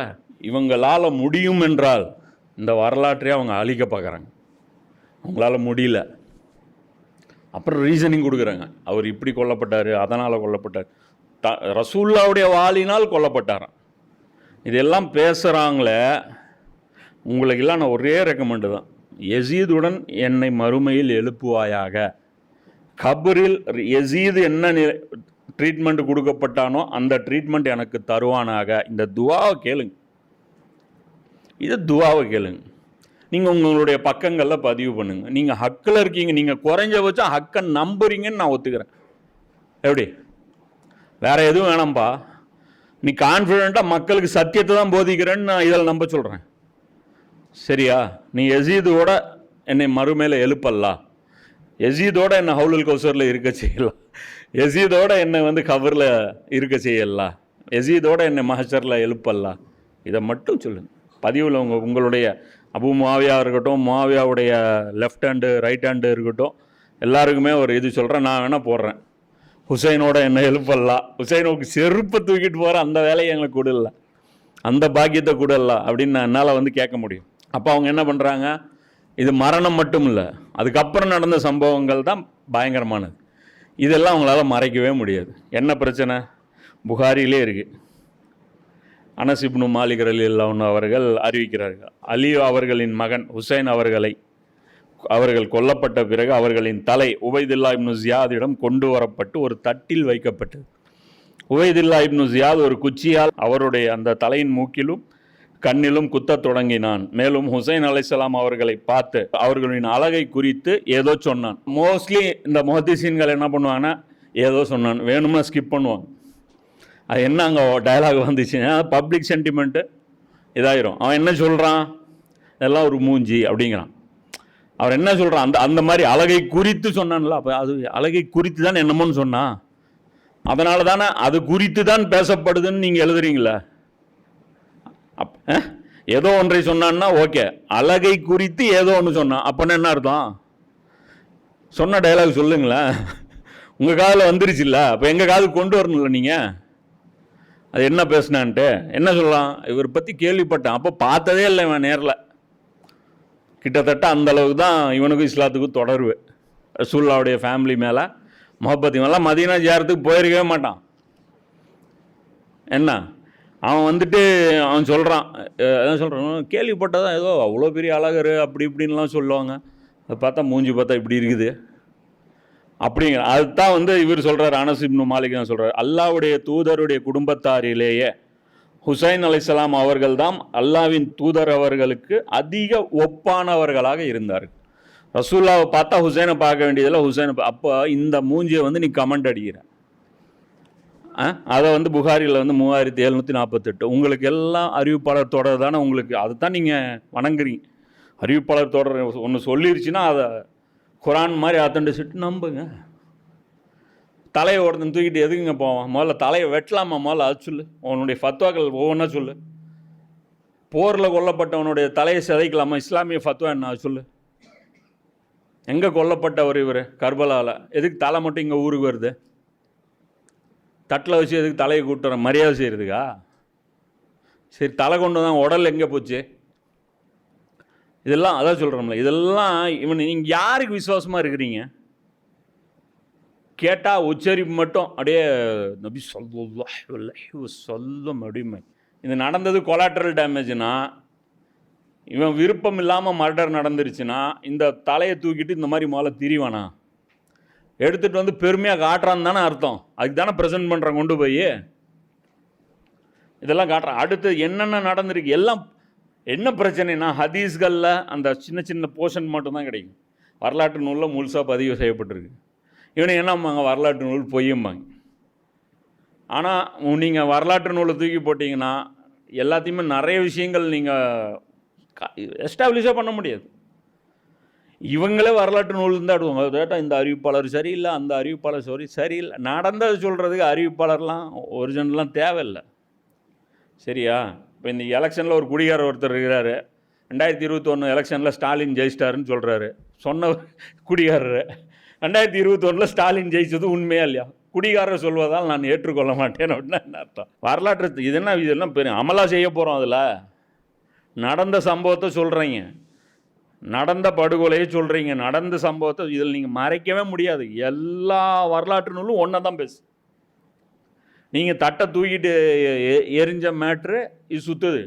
இவங்களால் முடியும் என்றால் இந்த வரலாற்றையே அவங்க அழிக்க பார்க்குறாங்க. அவங்களால முடியல. அப்புறம் ரீசனிங் கொடுக்குறாங்க. அவர் இப்படி கொல்லப்பட்டார், அதனால் கொல்லப்பட்டார், ரசூல்லாவுடைய வாளினால் கொல்லப்பட்டாராம். இதெல்லாம் பேசுகிறாங்களே. உங்களுக்கெல்லாம் நான் ஒரே ரெக்கமெண்டு தான், யசீதுடன் என்னை மறுமையில் எழுப்புவாயாக. கபரில் யசீது என்ன ட்ரீட்மெண்ட் கொடுக்கப்பட்டானோ அந்த ட்ரீட்மெண்ட் எனக்கு தருவானாக. இந்த துவாவை கேளுங்க. இது துவாவை கேளுங்க. நீங்கள் உங்களுடைய பக்கங்களில் பதிவு பண்ணுங்க. நீங்கள் ஹக்கில் இருக்கீங்க, நீங்கள் குறைஞ்சபட்சம் ஹக்கை நம்புறீங்கன்னு நான் ஒத்துக்கிறேன். எப்படி? வேறு எதுவும் வேணாம்ப்பா, நீ கான்ஃபிடெண்ட்டாக மக்களுக்கு சத்தியத்தை தான் போதிக்கிறேன்னு நான் இதில் நம்ப சொல்கிறேன். சரியா? நீ யசீதோட என்னை மறுமையில் எழுப்பல்லா, யசீதோட என்னை ஹவுலுல் கௌசரில் இருக்க செய்யலாம், யசீதோட என்னை வந்து கபரில் இருக்க செய்யலாம், யசீதோட என்னை மஹஷரில் எழுப்பல்லா. இதை மட்டும் சொல்லுங்கள் பதிவில். உங்களுடைய அபு முஆவியா இருக்கட்டும், முஆவியாவுடைய லெஃப்ட் ஹேண்டு ரைட் ஹேண்டு இருக்கட்டும், எல்லாருக்குமே ஒரு இது சொல்கிறேன். நான் வேணால் போடுறேன், ஹுசைனோட என்னை எழுப்பல்லாம், ஹுசைனுக்கு செருப்பை தூக்கிட்டு போகிற அந்த வேலையை எங்களுக்கு கொடுல, அந்த பாக்கியத்தை கொடுல அப்படின்னு நான் என்னால் வந்து கேட்க முடியும். அப்போ அவங்க என்ன பண்ணுறாங்க? இது மரணம் மட்டும் இல்லை, அதுக்கப்புறம் நடந்த சம்பவங்கள் தான் பயங்கரமானது. இதெல்லாம் அவங்களால மறைக்கவே முடியாது. என்ன பிரச்சனை? புகாரிலே இருக்குது. அனஸ் இப்னு மாலிக் ரலியல்லாஹு அன்ஹு அவர்கள் அறிவிக்கிறார்கள், அலி அவர்களின் மகன் ஹுசைன் அவர்களை அவர்கள் கொல்லப்பட்ட பிறகு அவர்களின் தலை உபைதுல்லா இப்னு ஜியாதிடம் கொண்டு வரப்பட்டு ஒரு தட்டில் வைக்கப்பட்டது. உபைதுல்லா இப்னு ஜியாத் ஒரு குச்சியால் அவருடைய அந்த தலையின் மூக்கிலும் கண்ணிலும் குத்தத் தொடங்கினான். மேலும் ஹுசைன் அலைஹிஸ்ஸலாம் அவர்களை பார்த்து அவர்களின் அழகை குறித்து ஏதோ சொன்னான். மோஸ்ட்லி இந்த முஹத்திஸீன்கள் என்ன பண்ணுவாங்கன்னா, ஏதோ சொன்னான் வேணும்னா ஸ்கிப் பண்ணுவாங்க. அது என்ன அங்கே டயலாக் வந்துச்சுன்னா பப்ளிக் சென்டிமெண்ட்டு இதாயிரும். அவன் என்ன சொல்கிறான், இதெல்லாம் ஒரு மூஞ்சி அப்படிங்கிறான். அவர் என்ன சொல்கிறான், அந்த மாதிரி அழகை குறித்து சொன்னான்ல, அப்போ அது அழகை குறித்து தான் என்னமோன்னு சொன்னான். அதனால தானே அது குறித்து தான் பேசப்படுதுன்னு நீங்கள் எழுதுறீங்களே. ஏதோ ஒன்றை சொன்னான்னா ஓகே, அழகை குறித்து ஏதோ ஒன்று சொன்னான் அப்போன்னா என்ன அர்த்தம்? சொன்ன டயலாக் சொல்லுங்களேன். உங்கள் காதில் வந்துருச்சு இல்லை, அப்போ எங்கள் காதுக்கு கொண்டு வரணும்ல நீங்கள். அது என்ன பேசுனான்ட்டு என்ன சொல்லலாம், இவர் பற்றி கேள்விப்பட்டேன், அப்போ பார்த்ததே இல்லை இவன் நேரில். கிட்டத்தட்ட அந்த அளவுக்கு தான் இவனுக்கும் இஸ்லாத்துக்கும் தொடர்பு. ரசூலுல்லாஹ்வுடைய ஃபேமிலி மேலே முஹப்பத். இவெல்லாம் மதீனா ஜியாரத்துக்கு போயிருக்கவே மாட்டான். என்ன அவன் வந்துட்டு அவன் சொல்கிறான், என்ன சொல்கிறான், கேள்விப்பட்டதான் ஏதோ அவ்வளோ பெரிய அழகர் அப்படி இப்படின்லாம் சொல்லுவாங்க, அதை பார்த்தா மூஞ்சி பார்த்தா இப்படி இருக்குது அப்படிங்கிற. அதுதான் வந்து இவர் சொல்கிறார், அனஸ் இப்னு மாலிக் தான் சொல்கிறார், அல்லாஹ்வுடைய தூதருடைய குடும்பத்தாரிலேயே ஹுசைன் அலைஹிஸ்ஸலாம் அவர்கள் தான் அல்லாஹ்வின் தூதர் அவர்களுக்கு அதிக ஒப்பானவர்களாக இருந்தார். ரசூலுல்லாவை பார்த்தா ஹுசைனை பார்க்க வேண்டியதில்லை, ஹுசைனை அப்போ இந்த மூஞ்சியை வந்து நீ கமெண்ட் அடிக்கிற. அதை வந்து புகாரியில் வந்து 3748. உங்களுக்கு எல்லாம் அறிவிப்பாளர் தொடர் தானே உங்களுக்கு, அதை தான் நீங்கள் வணங்குறீங்க. அறிவிப்பாளர் தொடர் ஒன்று சொல்லிருச்சுன்னா அதை குரான் மாதிரி அத்தன்டிசிட்டு நம்புங்க. தலையை ஒருத்தன் தூக்கிட்டு எதுக்குங்க போவான்? முதல்ல தலையை வெட்டலாமா முதல்ல அது சொல்லு. உன்னுடைய ஃபத்வாக்கள் ஒவ்வொன்றா சொல்லு. போரில் கொல்லப்பட்டவனுடைய தலையை சிதைக்கலாமா? இஸ்லாமிய ஃபத்வா என்ன அது சொல்லு. எங்கே கொல்லப்பட்டவர் இவர்? கர்பலாவில். எதுக்கு தலை மட்டும் இங்கே ஊருக்கு வருது? தட்டில் வச்சு எதுக்கு தலையை கூட்டு வர? மரியாதை செய்கிறதுக்கா? சரி, தலை கொண்டு தான் உடல் எங்கே போச்சு? இதெல்லாம் அதான் சொல்கிறோம்ல, இதெல்லாம் நீங்கள் யாருக்கு விசுவாசமாக இருக்கிறீங்க? கேட்டால் உச்சரிப்பு மட்டும் அப்படியே நபி ஸல்லல்லாஹு அலைஹி வஸல்லம் அப்படிமே. இது நடந்தது கொலாட்ரல் டேமேஜ்னா, இவன் விருப்பம் இல்லாமல் மர்டர் நடந்துருச்சுன்னா இந்த தலையை தூக்கிட்டு இந்த மாதிரி முதல்ல திரிவானா? எடுத்துகிட்டு வந்து பெருமையாக காட்டுறான்னு தானே அர்த்தம். அதுக்கு தானே ப்ரெசென்ட் பண்ணுறான் கொண்டு போய். இதெல்லாம் காட்டுறான். அடுத்து என்னென்ன நடந்திருக்கு எல்லாம். என்ன பிரச்சனைனா ஹதீஸ்களில் அந்த சின்ன சின்ன போர்ஷன் மட்டும்தான் கிடைக்கும். வரலாற்று நூலில் முழுசாக பதிவு செய்யப்பட்டிருக்கு. இவனுக்கு என்னம்பாங்க, வரலாற்று நூல் பொய்யும்பாங்க. ஆனால் நீங்கள் வரலாற்று நூலை தூக்கி போட்டிங்கன்னா எல்லாத்தையுமே நிறைய விஷயங்கள் நீங்கள் எஸ்டாப்ளிஷாக பண்ண முடியாது. இவங்களே வரலாற்று நூல் இருந்தால் ஆடுவாங்க. கேட்டால் இந்த அறிவிப்பாளர் சரியில்லை, அந்த அறிவிப்பாளர் சரியில்லை. நடந்தது சொல்கிறதுக்கு அறிவிப்பாளர்லாம் ஒரிஜினல்லாம் தேவையில்லை. சரியா? இப்போ இந்த எலெக்ஷனில் ஒரு குடிகாரர் ஒருத்தர் இருக்கிறாரு, 2021 எலெக்ஷனில் ஸ்டாலின் ஜெயிச்சிட்டாருன்னு சொல்கிறாரு. சொன்ன குடிகாரர் 2021 ஸ்டாலின் ஜெயிச்சது உண்மையா இல்லையா? குடிகாரர் சொல்வதால் நான் ஏற்றுக்கொள்ள மாட்டேன் அப்படின்னா என்ன அர்த்தம்? வரலாற்று இதெல்லாம் பெரிய அமலா செய்ய போகிறோம். அதில் நடந்த சம்பவத்தை சொல்கிறீங்க, நடந்த படுகொலையை சொல்கிறீங்க, நடந்த சம்பவத்தை இதில் நீங்கள் மறைக்கவே முடியாது. எல்லா வரலாற்று நூலும் ஒன்றை தான் பேசு. நீங்கள் தட்டை தூக்கிட்டு எரிஞ்ச மேட்ரு இது சுற்றுது.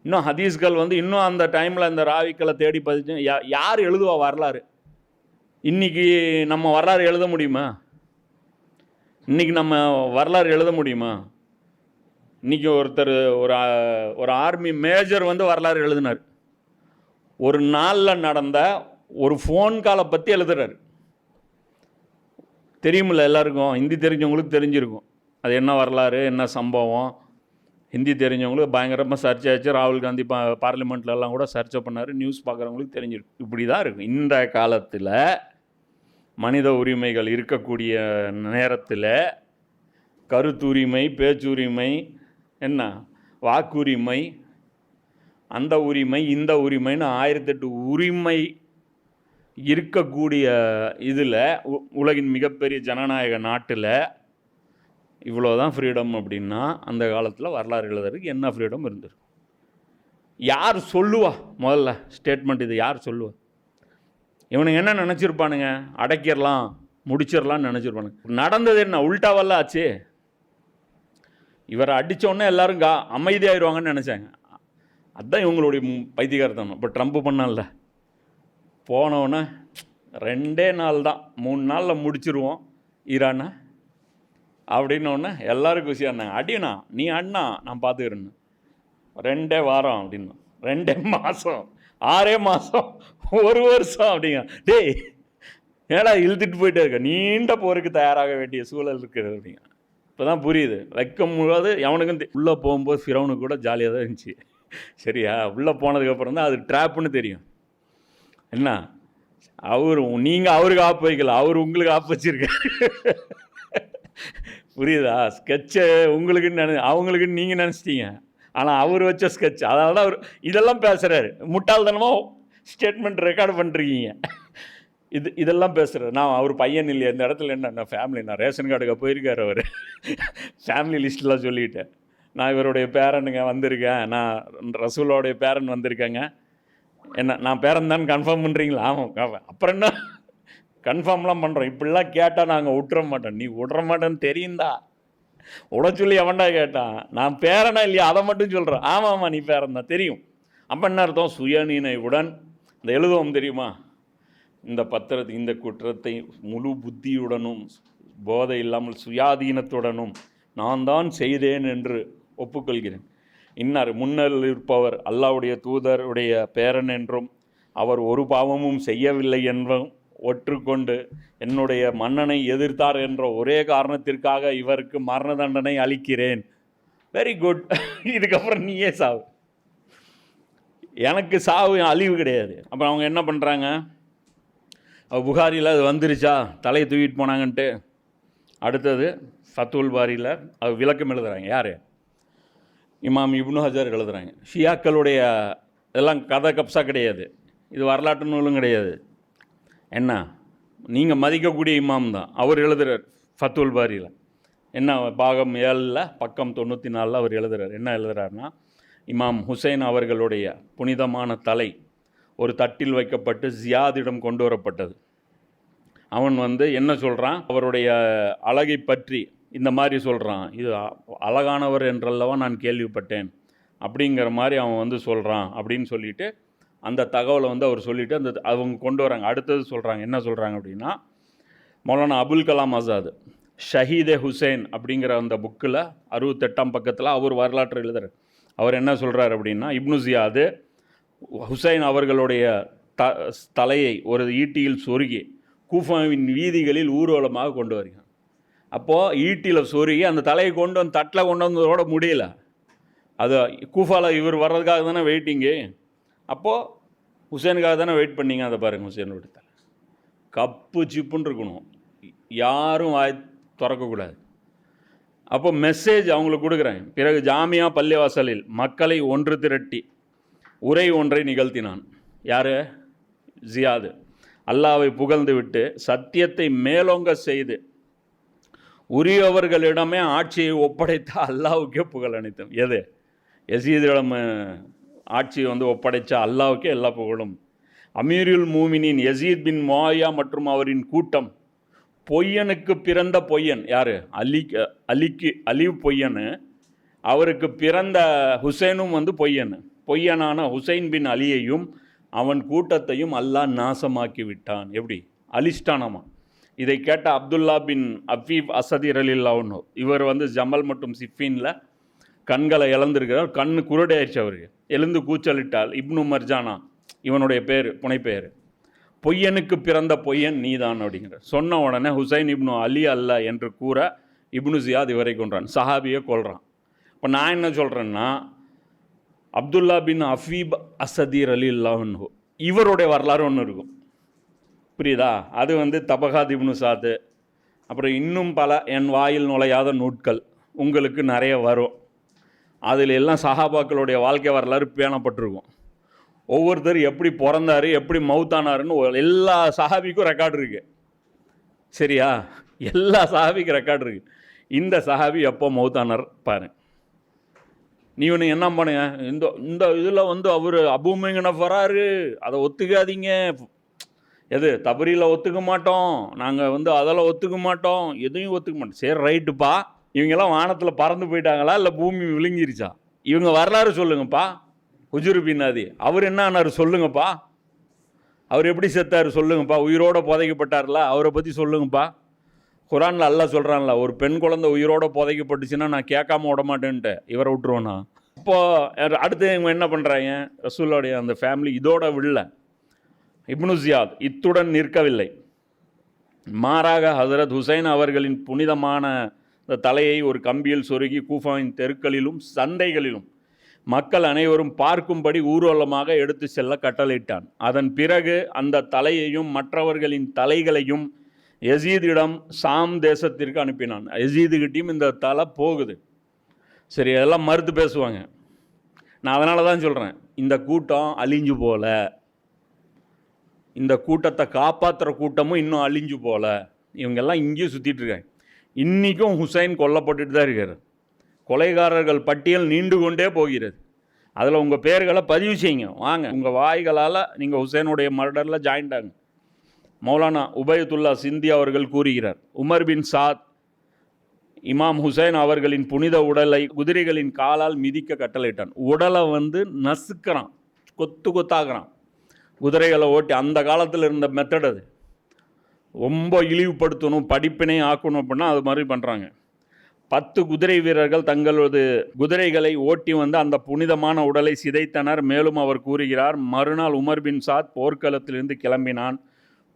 இன்னும் ஹதீஸ்கள் வந்து இன்னும் அந்த டைமில் இந்த ராவிக்களை தேடி பதிச்சு யார் எழுதுவா வரலாறு? இன்றைக்கி நம்ம வரலாறு எழுத முடியுமா? இன்றைக்கி நம்ம வரலாறு எழுத முடியுமா? இன்றைக்கி ஒருத்தர் ஒரு ஆர்மி மேஜர் வந்து வரலாறு எழுதினார். ஒரு நாளில் நடந்த ஒரு ஃபோன் காலை பற்றி எழுதுறாரு. தெரியுமில்ல எல்லாருக்கும்? ஹிந்தி தெரிஞ்சவங்களுக்கு தெரிஞ்சிருக்கும் அது என்ன வரலாறு, என்ன சம்பவம். ஹிந்தி தெரிஞ்சவங்களுக்கு பயங்கரமாக சர்ச் ஆச்சு. ராகுல் காந்தி பார்லிமெண்ட்லலாம் கூட சர்ச்சை பண்ணார். நியூஸ் பார்க்குறவங்களுக்கு தெரிஞ்சிருக்கும். இப்படி தான் இருக்கும். இந்த காலத்தில் மனித உரிமைகள் இருக்கக்கூடிய நேரத்தில் கருத்துரிமை, பேச்சுரிமை, என்ன வாக்குரிமை, அந்த உரிமை, இந்த உரிமைன்னு 1008 உரிமை இருக்கக்கூடிய இதில் உலகின் மிகப்பெரிய ஜனநாயக நாட்டில் இவ்வளோதான் ஃப்ரீடம் அப்படின்னா அந்த காலத்தில் வரலாறு எழுதுறதுக்கு என்ன ஃப்ரீடம் இருந்திருக்கும்? யார் சொல்லுவா முதல்ல ஸ்டேட்மெண்ட்? இது யார் சொல்லுவா? இவனுங்க என்ன நினச்சிருப்பானுங்க? அடக்கிடலாம், முடிச்சிடலான்னு நினச்சிருப்பானுங்க. நடந்தது என்ன? உல்டாவெல்லாம் ஆச்சு. இவரை அடித்தோடனே எல்லோரும் அமைதியாகிடுவாங்கன்னு நினச்சாங்க. அதுதான் இவங்களுடைய பைத்தியகாரத்தனம். இப்போ ட்ரம்ப் பண்ணால போனோன்னே 2 நாள் தான், 3 நாளில் முடிச்சிருவோம் ஈரானை அப்படின்னோடனே எல்லோரும் குஷியாக இருந்தாங்க. அடிண்ணா நீ அண்ணா நான் பார்த்துக்கிறேன்னு. 2 வாரம் அப்படின்னு, 2 மாதம், 6 மாதம், 1 வருஷம் அப்படிங்க. டேய் ஏடா இழுத்துட்டு போயிட்டே இருக்க, நீண்ட போருக்கு தயாராக வேண்டிய சூழல் இருக்குது அப்படிங்க. இப்போ தான் புரியுது. வைக்கும் போது எவனுக்கும் உள்ளே போகும்போது ஃபிரௌனுக்கு கூட ஜாலியாக தான் இருந்துச்சு. சரியா, உள்ளே போனதுக்கப்புறம் தான் அது ட்ராப்புன்னு தெரியும். என்ன நீங்கள் அவருக்கு ஆப்பு வைக்கல, அவர் உங்களுக்கு ஆப்பு வச்சிருக்காரு. புரியுதா? ஸ்கெட்சை உங்களுக்குன்னு அவங்களுக்குன்னு நீங்கள் நினச்சிட்டீங்க. ஆனால் அவர் வச்ச ஸ்கெட்ச், அதனால தான் அவர் இதெல்லாம் பேசுகிறாரு. முட்டாள்தனமாக ஸ்டேட்மெண்ட் ரெக்கார்டு பண்ணிருக்கீங்க. இதெல்லாம் பேசுகிறார். நான் அவர் பையன் இல்லையா இந்த இடத்துல, என்ன ஃபேமிலி, நான் ரேஷன் கார்டுக்கு போயிருக்கார் அவர். ஃபேமிலி லிஸ்ட்லாம் சொல்லிவிட்டேன். நான் இவருடைய பேரனுங்க வந்திருக்கேன், நான் ரசூலோடைய பேரன் வந்திருக்கேங்க. என்ன நான் பேரன் தான் கன்ஃபார்ம் பண்ணுறீங்களா? ஆமாம். அப்புறம் என்ன கன்ஃபார்ம்லாம் பண்ணுறோம். இப்படிலாம் கேட்டால் நாங்கள் விட்டுற மாட்டோம். நீ விட்ற மாட்டேன்னு தெரியுந்தா, உட சொல்லி எவன்டா கேட்டான்? நான் பேரனா இல்லையா அதை மட்டும் சொல்கிறேன். ஆமாம் நீ பேரன் தான் தெரியும். அப்போ என்ன அர்த்தம்? சுயநினைவுடன் இந்த எழுதுவோம் தெரியுமா, இந்த இந்த குற்றத்தை முழு புத்தியுடனும் போதை இல்லாமல் சுயாதீனத்துடனும் நான் தான் செய்தேன் என்று ஒப்புக்கொள்கிறேன். இன்னார் முன்னர் இருப்பவர் அல்லாஹ்வுடைய தூதருடைய பேரன் என்றும் அவர் ஒரு பாவமும் செய்யவில்லை என்றும் ஒற்றுக்கொண்டு என்னுடைய மன்னனை எதிர்த்தார் என்ற ஒரே காரணத்திற்காக இவருக்கு மரண தண்டனை அளிக்கிறேன். Very good. இதுக்கப்புறம் நீயே சாவு, எனக்கு சாவு அழிவு கிடையாது. அப்புறம் அவங்க என்ன பண்ணுறாங்க, புகாரியில் அது வந்துருச்சா தலையை தூக்கிட்டு போனாங்கன்ட்டு அடுத்தது ஃபத்துல் பாரியில் அது விளக்கம் எழுதுகிறாங்க. யார்? இமாம் இப்னு ஹஜர் எழுதுகிறாங்க. ஷியாக்களுடைய இதெல்லாம் கதை கப்ஸா கிடையாது, இது வரலாற்று நூலும் கிடையாது. என்ன நீங்கள் மதிக்கக்கூடிய இமாம் தான் அவர் எழுதுகிறார் ஃபத்துல் பாரியில். என்ன பாகம் 7 பக்கம் 94 அவர் எழுதுகிறார். என்ன எழுதுகிறாருன்னா, இமாம் ஹுசைன் அவர்களுடைய புனிதமான தலை ஒரு தட்டில் வைக்கப்பட்டு ஜியாதிடம் கொண்டு வரப்பட்டது. அவன் என்ன சொல்கிறான், அவருடைய அழகை பற்றி இந்த மாதிரி சொல்கிறான், இது அழகானவர் என்றல்லவா நான் கேள்விப்பட்டேன் அப்படிங்கிற மாதிரி அவன் சொல்கிறான் அப்படின்னு சொல்லிட்டு அந்த தகவலை அவர் சொல்லிவிட்டு அவங்க கொண்டு வராங்க. அடுத்தது சொல்கிறாங்க. என்ன சொல்கிறாங்க அப்படின்னா, மௌலானா அபுல் கலாம் ஆசாத் ஷஹீதே ஹுசைன் அப்படிங்கிற அந்த புக்கில் 68ஆம் பக்கத்தில் அவர் வரலாற்று எழுதுறார். அவர் என்ன சொல்கிறார் அப்படின்னா, இப்னு ஜியாத் ஹுசைன் அவர்களுடைய தலையை ஒரு ஈட்டியில் சொருகி கூஃபாவின் வீதிகளில் ஊர்வலமாக கொண்டு வருகிறான். அப்போது ஈட்டியில் சொருகி அந்த தலையை கொண்டு வந்து தட்டில் கொண்டு வந்ததோட முடியல, அது கூஃபாவில் இவர் வர்றதுக்காக தானே வெயிட்டிங்கு. அப்போது ஹுசைனுக்காக தானே வெயிட் பண்ணிங்க. அதை பாருங்கள், ஹுசைனுடைய தலை கப்பு சிப்புன்னு இருக்கணும், யாரும் வாய் திறக்கக்கூடாது. அப்போ மெசேஜ் அவங்களுக்கு கொடுக்குறாங்க. பிறகு ஜாமியா பள்ளிவாசலில் மக்களை ஒன்று திரட்டி உரை ஒன்றை நிகழ்த்தினான். யார்? ஜியாது. அல்லாவை புகழ்ந்து விட்டு சத்தியத்தை மேலோங்க செய்து உரியவர்களிடமே ஆட்சியை ஒப்படைத்த அல்லாவுக்கே புகழ் அனைத்தும். எது? யசீதிடம் ஆட்சியை ஒப்படைச்ச அல்லாவுக்கே எல்லா புகழும். அமீருல் மூமினின் யசீத் பின் முஆவியா மற்றும் அவரின் கூட்டம் பொய்யனுக்கு பிறந்த பொய்யன். யார்? அலி பொய்யனு. அவருக்கு பிறந்த ஹுசைனும் பொய்யனான ஹுசைன் பின் அலியையும் அவன் கூட்டத்தையும் அல்லாஹ் நாசமாக்கி விட்டான். எப்படி? அலிஸ்டானாமா. இதை கேட்ட அப்துல்லா பின் அஃபீப் அசதி ரலில்லாஹு, இவர் ஜமல் மற்றும் சிஃபினில் கண்களை இழந்திருக்கிறார். கண்ணு குருடாயிடுச்சு அவருக்கு. எழுந்து கூச்சலிட்டால் இப்னு மர்ஜானா இவனுடைய பேர், புனைப்பெயர். பொய்யனுக்கு பிறந்த பொய்யன் நீதான் அப்படிங்கிற சொன்ன உடனே ஹுசைன் இப்னு அலி அல்ல என்று கூற இப்னு ஜியாத் இவரை கொன்றான், சஹாபியை கொல்றான். இப்போ நான் என்ன சொல்கிறேன்னா, அப்துல்லா பின் அஃபீப் அசதி ரலில்லாஹு இவருடைய வரலாறு ஒன்று இருக்கும், புரியுதா? அது தபகாத் இப்னு சாத், அப்புறம் இன்னும் பல என் வாயில் நுழையாத நூட்கள் உங்களுக்கு நிறைய வரும். அதில் எல்லாம் சஹாபாக்களுடைய வாழ்க்கை வரலாறு பேணப்பட்டிருக்கும். ஒவ்வொருத்தர் எப்படி பிறந்தார், எப்படி மவுத்தானாருன்னு எல்லா சஹாபிக்கும் ரெக்கார்டு இருக்குது. சரியா? எல்லா சஹாபிக்கும் ரெக்கார்டு இருக்குது. இந்த சஹாபி எப்போ மவுத்தானார் பாரு. நீ ஒன்று என்ன பண்ணுங்க, இந்த இதில் அவர் அபூமிங்கன வராரு, அதை ஒத்துக்காதீங்க. எது? தபரியில் ஒத்துக்க மாட்டோம் நாங்கள், அதெல்லாம் ஒத்துக்க மாட்டோம், எதையும் ஒத்துக்க மாட்டோம். சரி ரைட்டுப்பா, இவங்கெல்லாம் வானத்தில் பறந்து போயிட்டாங்களா இல்லை பூமி விழுங்கிருச்சா? இவங்க வரலாறு சொல்லுங்கப்பா. ஹுஜுர் பின் அதி அவர் என்ன ஆனார் சொல்லுங்கப்பா. அவர் எப்படி செத்தார் சொல்லுங்கப்பா, உயிரோடு புதைக்கப்பட்டார்ல, அவரை பற்றி சொல்லுங்கப்பா. குரானில் அல்லாஹ் சொல்கிறான்ல, ஒரு பெண் குழந்தை உயிரோடு புதைக்கப்பட்டுச்சுன்னா நான் கேட்காம விட மாட்டேன்ட்டு இவரை விட்டுருவேண்ணா. இப்போது அடுத்து இவங்க என்ன பண்ணுறாங்க, ரசூலுடைய அந்த ஃபேமிலி இதோட விடல. இப்னு ஜியாத் இத்துடன் நிற்கவில்லை. மாறாக ஹசரத் ஹுசைன் அவர்களின் புனிதமான இந்த தலையை ஒரு கம்பியில் சொருகி கூஃபாவின் தெருக்களிலும் சந்தைகளிலும் மக்கள் அனைவரும் பார்க்கும்படி ஊர்வலமாக எடுத்து செல்ல கட்டளையிட்டான். அதன் பிறகு அந்த தலையையும் மற்றவர்களின் தலைகளையும் யசீதிடம் சாம் தேசத்திற்கு அனுப்பினான். யசீதுகிட்டையும் இந்த தலை போகுது. சரி, அதெல்லாம் மறுத்து பேசுவாங்க. நான் அதனால தான் சொல்கிறேன், இந்த கூட்டம் அழிஞ்சு போல, இந்த கூட்டத்தை காப்பாற்றுற கூட்டமும் இன்னும் அழிஞ்சு போல. இவங்கெல்லாம் இங்கேயும் சுற்றிட்டு இருக்காங்க. இன்றைக்கும் ஹுசைன் கொல்லப்பட்டுட்டு தான் இருக்கார். கொலைகாரர்கள் பட்டியல் நீண்டு கொண்டே போகிறது. அதில் உங்கள் பேர்களை பதிவு செய்யுங்க, வாங்க, உங்கள் வாய்களால் நீங்கள் ஹுசைனுடைய மர்டரில் ஜாயின்ட் ஆகுங்க. மௌலானா உபயதுல்லா சிந்தி அவர்கள் கூறுகிறார், உமர் பின் சாத் இமாம் ஹுசைன் அவர்களின் புனித உடலை குதிரைகளின் காலால் மிதிக்க கட்டளையிட்டான். உடலை நசுக்கிறான், கொத்து கொத்தாகிறான். குதிரைகளை ஓட்டி, அந்த காலத்தில் இருந்த மெத்தட் அது. ரொம்ப இழிவுபடுத்தணும், படிப்பினை ஆக்கணும் அப்படின்னா அது மாதிரி பண்ணுறாங்க. 10 குதிரை வீரர்கள் தங்களது குதிரைகளை ஓட்டி அந்த புனிதமான உடலை சிதைத்தனர். மேலும் அவர் கூறுகிறார், மறுநாள் உமர் பின் சாத் போர்க்களத்திலிருந்து கிளம்பினான்.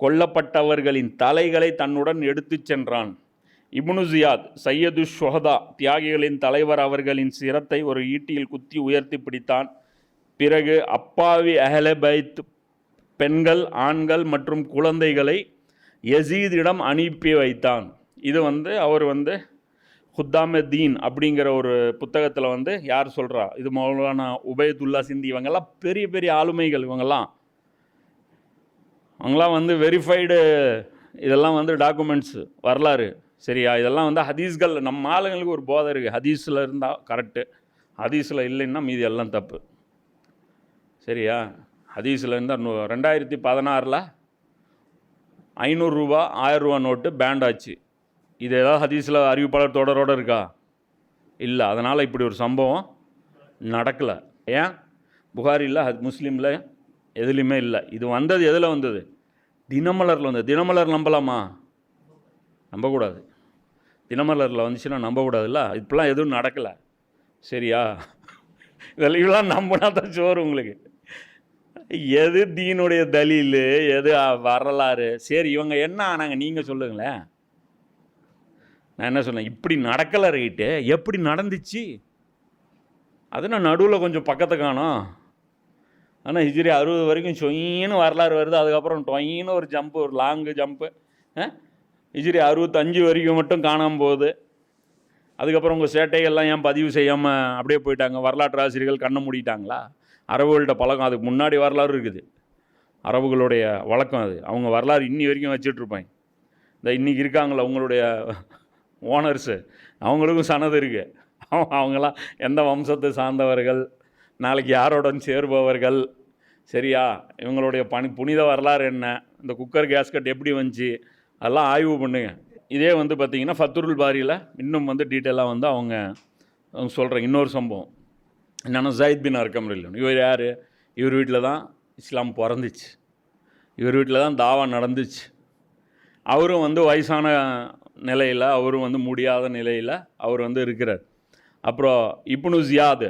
கொல்லப்பட்டவர்களின் தலைகளை தன்னுடன் எடுத்து சென்றான். இப்னு ஜியாத் சையது ஷுஹதா தியாகிகளின் தலைவர் அவர்களின் சிரத்தை ஒரு ஈட்டியில் குத்தி உயர்த்தி பிடித்தான். பிறகு அப்பாவி அஹ்லே பைத் பெண்கள், ஆண்கள் மற்றும் குழந்தைகளை யசீதிடம் அனுப்பி வைத்தான். இது அவர் ஹுத்தாமே தீன் அப்படிங்கிற ஒரு புத்தகத்தில் யார் சொல்கிறா, இது மௌலானா உபயதுல்லா சிந்தி. இவங்கெல்லாம் பெரிய பெரிய ஆளுமைகள். அவங்களாம் வெரிஃபைடு, இதெல்லாம் டாக்குமெண்ட்ஸு, வரலாறு. சரியா, இதெல்லாம் ஹதீஸ்கள். நம்ம ஆளுங்களுக்கு ஒரு போதை இருக்குது, ஹதீஸில் இருந்தால் கரெக்டு, ஹதீஸில் இல்லைன்னா மீதி எல்லாம் தப்பு. சரியா, ஹதீஸில் இருந்தால் 2016 500 ரூபா 1000 ரூபா நோட்டு பேண்ட் ஆச்சு. இது ஏதாவது ஹதீஸில் அறிவிப்பாளர் தொடரோடு இருக்கா? இல்லை. அதனால் இப்படி ஒரு சம்பவம் நடக்கலை. ஏன்? புகாரில், முஸ்லீமில், எதுலேயுமே இல்லை. இது வந்தது எதில் வந்தது? தினமலரில் வந்தது. தினமலர் நம்பலாமா? நம்பக்கூடாது. தினமலரில் வந்துச்சுன்னா நம்பக்கூடாதுல்ல. இப்பெல்லாம் எதுவும் நடக்கலை. சரியா, இதெல்லாம் நம்பினா தான் சோறு உங்களுக்கு. எது தீனுடைய தலீல், எது வரலாறு? சரி, இவங்க என்ன ஆனாங்க நீங்கள் சொல்லுங்களேன். நான் என்ன சொன்னேன், இப்படி நடக்கலை ரைட்டு, எப்படி நடந்துச்சு அது நான் நடுவில் கொஞ்சம் பக்கத்தை காணோம். ஆனால் ஹிஜ்ரி 60 வரைக்கும் சொயின்னு வரலாறு வருது. அதுக்கப்புறம் டொயின்னு ஒரு ஜம்ப்பு, ஒரு லாங்கு ஜம்ப்பு. ஹிஜ்ரி 65 வரைக்கும் மட்டும் காணாமல் போகுது. அதுக்கப்புறம் உங்கள் சேட்டைகள்லாம் ஏன் பதிவு செய்யாமல் அப்படியே போயிட்டாங்க? வரலாற்று ஆசிரியர்கள் கண்ணை மூடிட்டாங்களா? அரபுகள்கிட்ட பழக்கம், அதுக்கு முன்னாடி வரலாறு இருக்குது. அரபுகளுடைய வழக்கம் அது. அவங்க வரலாறு இன்னி வரைக்கும் வச்சிட்ருப்பாங்க. இந்த இன்றைக்கி இருக்காங்களா உங்களுடைய ஓனர்ஸு, அவங்களுக்கும் சனது இருக்குது. அவங்களாம் எந்த வம்சத்தை சார்ந்தவர்கள், நாளைக்கு யாரோடன் சேருபவர்கள், சரியா, இவங்களுடைய புனித வரலாறு என்ன, இந்த குக்கர் கேஸ்கட் எப்படி வந்துச்சு, அதெல்லாம் ஆய்வு பண்ணுங்க. இதே பார்த்திங்கன்னா ஃபத்துருல் பாரியில் இன்னும் டீட்டெயிலாக அவங்க சொல்கிறாங்க. இன்னொரு சம்பவம் என்னென்னா, ஜயித் பின் அர்கம் ரலியல்லாஹு. இவர் யார்? இவர் வீட்டில் தான் இஸ்லாம் பிறந்துச்சு, இவர் வீட்டில் தான் தாவா நடந்துச்சு. அவரும் வயசான நிலையில், அவரும் முடியாத நிலையில் அவர் இருக்கிறார். அப்புறம் இப்னு ஜியாத்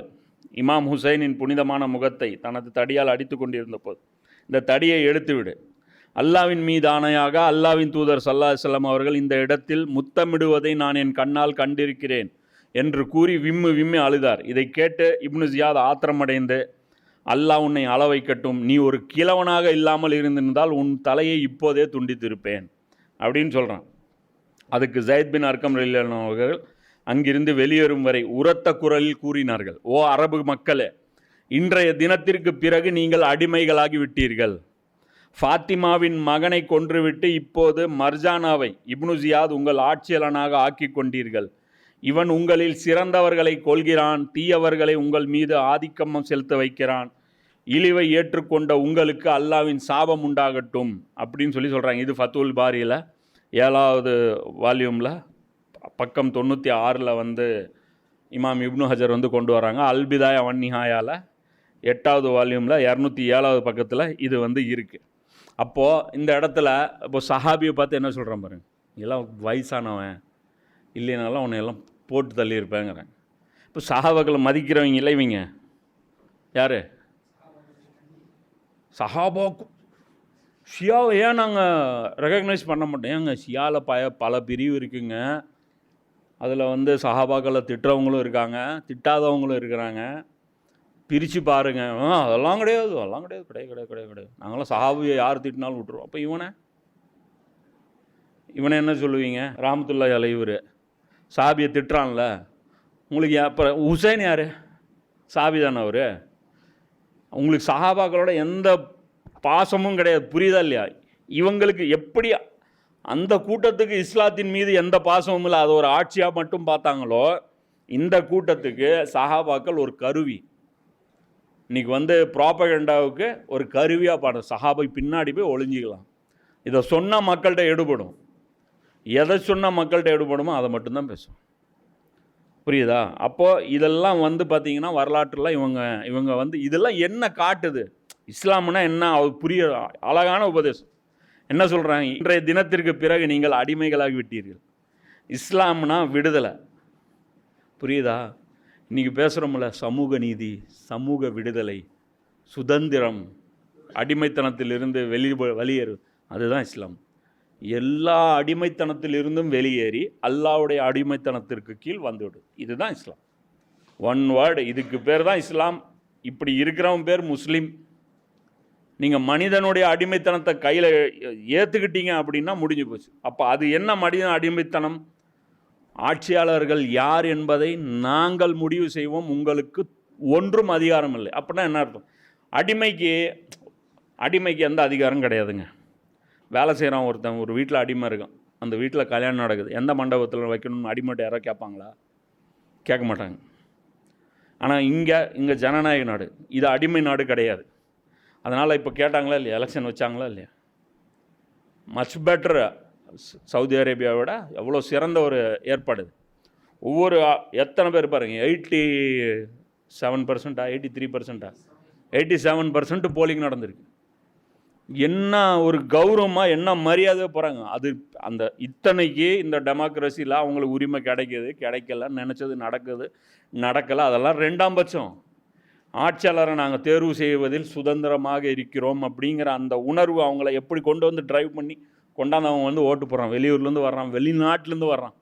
இமாம் ஹுசைனின் புனிதமான முகத்தை தனது தடியால் அடித்து கொண்டிருந்த போது, இந்த தடியை எடுத்துவிடு, அல்லாவின் மீது ஆணையாக அல்லாவின் தூதர் ஸல்லல்லாஹு அலைஹி வஸல்லம் அவர்கள் இந்த இடத்தில் முத்தமிடுவதை நான் என் கண்ணால் கண்டிருக்கிறேன் என்று கூறி விம்மி அழுதார். இதை கேட்டு இப்னு ஜியாத் ஆத்திரமடைந்து, அல்லாஹ் உன்னை அள வைக்கட்டும், நீ ஒரு கிழவனாக இல்லாமல் இருந்திருந்தால் உன் தலையை இப்போதே துண்டித்திருப்பேன் அப்படின்னு சொல்கிறான். அதுக்கு ஜயித் பின் அர்கம் ரலியல்லாஹு அவர்கள் அங்கிருந்து வெளியேறும் வரை உரத்த குரலில் கூறினார்கள், ஓ அரபு மக்களே, இன்றைய தினத்திற்கு பிறகு நீங்கள் அடிமைகளாகி விட்டீர்கள். ஃபாத்திமாவின் மகனை கொன்றுவிட்டு இப்போது மர்ஜானாவை இப்னு ஜியாத் உங்கள் ஆட்சியாளனாக ஆக்கி கொண்டீர்கள். இவன் உங்களில் சிறந்தவர்களை கொள்கிறான், தீயவர்களை உங்கள் மீது ஆதிக்கம் செலுத்த வைக்கிறான். இழிவை ஏற்றுக்கொண்ட உங்களுக்கு அல்லாவின் சாபம் உண்டாகட்டும் அப்படின்னு சொல்கிறாங்க. இது ஃபத்துல் பாரியில் 7வது வால்யூமில் பக்கம் 96 இமாம் இப்னு ஹஜர் கொண்டு வராங்க. அல்பிதாயா வன்னிஹாயால் 8வது வால்யூமில் 207வது பக்கத்தில் இது இருக்குது. அப்போது இந்த இடத்துல இப்போ சஹாபியை பார்த்து என்ன சொல்கிறேன் பாருங்க, எல்லாம் வயசானவன் இல்லைனாலும் அவனை எல்லாம் போட்டு தள்ளியிருப்பேங்கிறேன். இப்போ சஹாபாக்களை மதிக்கிறவங்க இல்லை இவங்க யார்? சஹாபாக்கும் ஷியாவை ஏன் நாங்கள் ரெகக்னைஸ் பண்ண மாட்டோம்? ஏங்க ஷியாவில் பல பிரிவு இருக்குங்க. அதில் வந்து சஹாபாக்களை திட்டுறவங்களும் இருக்காங்க, திட்டாதவங்களும் இருக்கிறாங்க. பிரித்து பாருங்கள். அதெல்லாம் கிடையாது, அதெல்லாம் கிடையாது, கிடையாது கிடையாது கிடையாது கிடையாது. நாங்களாம் சஹாபியை யார் திட்டினாலும் விட்டுருவோம். அப்போ இவனை என்ன சொல்லுவீங்க? ராமத்துல்லாஹி அலைஹி இவர் சாபியை திட்டுறான்ல, உங்களுக்கு அப்புறம் ஹுசைன் யார்? சாபி தானே அவர். உங்களுக்கு சஹாபாக்களோட எந்த பாசமும் கிடையாது, புரியுதா இல்லையா? இவங்களுக்கு எப்படி அந்த கூட்டத்துக்கு இஸ்லாத்தின் மீது எந்த பாசமும் இல்லை, அது ஒரு ஆட்சியாக மட்டும் பார்த்தாங்களோ, இந்த கூட்டத்துக்கு சஹாபாக்கள் ஒரு கருவி. இன்றைக்கி வந்து ப்ராபகண்டாவுக்கு ஒரு கருவியாக பாடுற சஹாபை பின்னாடி போய் ஒளிஞ்சிக்கலாம். இதை சொன்னால் மக்கள்கிட்ட எடுபடும், எதை சொன்னால் மக்கள்கிட்ட எடுபடுமோ அதை மட்டும்தான் பேசும். புரியுதா? அப்போது இதெல்லாம் வந்து பார்த்திங்கன்னா வரலாற்றில் இவங்க வந்து இதெல்லாம் என்ன காட்டுது? இஸ்லாம்னா என்ன புரிய அழகான உபதேசம். என்ன சொல்கிறாங்க? இன்றைய தினத்திற்கு பிறகு நீங்கள் அடிமைகளாகி விட்டீர்கள். இஸ்லாம்னா விடுதலை. புரியுதா? இன்றைக்கி பேசுகிறோம்ல, சமூக நீதி, சமூக விடுதலை, சுதந்திரம், அடிமைத்தனத்திலிருந்து வெளியேறு, அதுதான் இஸ்லாம். எல்லா அடிமைத்தனத்திலிருந்தும் வெளியேறி அல்லாஹ்வுடைய அடிமைத்தனத்திற்கு கீழ் வந்துவிடு, இதுதான் இஸ்லாம். ஒன் வேர்டு, இதுக்கு பேர் தான் இஸ்லாம். இப்படி இருக்கிறவன் பேர் முஸ்லீம். நீங்கள் மனிதனுடைய அடிமைத்தனத்தை கையில் ஏற்றுக்கிட்டீங்க அப்படின்னா முடிஞ்சு போச்சு. அப்போ அது என்ன மனித அடிமைத்தனம்? ஆட்சியாளர்கள் யார் என்பதை நாங்கள் முடிவு செய்வோம், உங்களுக்கு ஒன்றும் அதிகாரம் இல்லை. அப்படின்னா என்ன அர்த்தம்? அடிமைக்கு எந்த அதிகாரம் கிடையாதுங்க. வேலை செய்கிறான் ஒருத்தன், ஒரு வீட்டில் அடிமை இருக்கான், அந்த வீட்டில் கல்யாணம் நடக்குது, எந்த மண்டபத்தில் வைக்கணும்னு அடிமைட்ட யாரோ கேட்பாங்களா? கேட்க மாட்டாங்க. ஆனால் இங்கே ஜனநாயக நாடு, இது அடிமை நாடு கிடையாது. அதனால் இப்போ கேட்டாங்களா இல்லையா? எலெக்ஷன் வச்சாங்களா இல்லையா? Much better. சவுதி அரேபியாவோட எவ்வளோ சிறந்த ஒரு ஏற்பாடு. ஒவ்வொரு எத்தனை பேர் பாருங்கள், 87%, 83%, 87% போலிங் நடந்திருக்கு. என்ன ஒரு கௌரவமாக, என்ன மரியாதை போகிறாங்க. அது அந்த இத்தனைக்கு இந்த டெமோக்ரஸியில் அவங்களுக்கு உரிமை கிடைக்கல, நினச்சது நடக்கலை, அதெல்லாம் ரெண்டாம் பட்சம். ஆட்சியாளரை நாங்கள் தேர்வு செய்வதில் சுதந்திரமாக இருக்கிறோம் அப்படிங்கிற அந்த உணர்வு அவங்கள எப்படி கொண்டு வந்து டிரைவ் பண்ணி கொண்டாந்து அவங்க வந்து ஓட்டு போடுறான். வெளியூர்லேருந்து வர்றான், வெளிநாட்டிலேருந்து வர்றான்.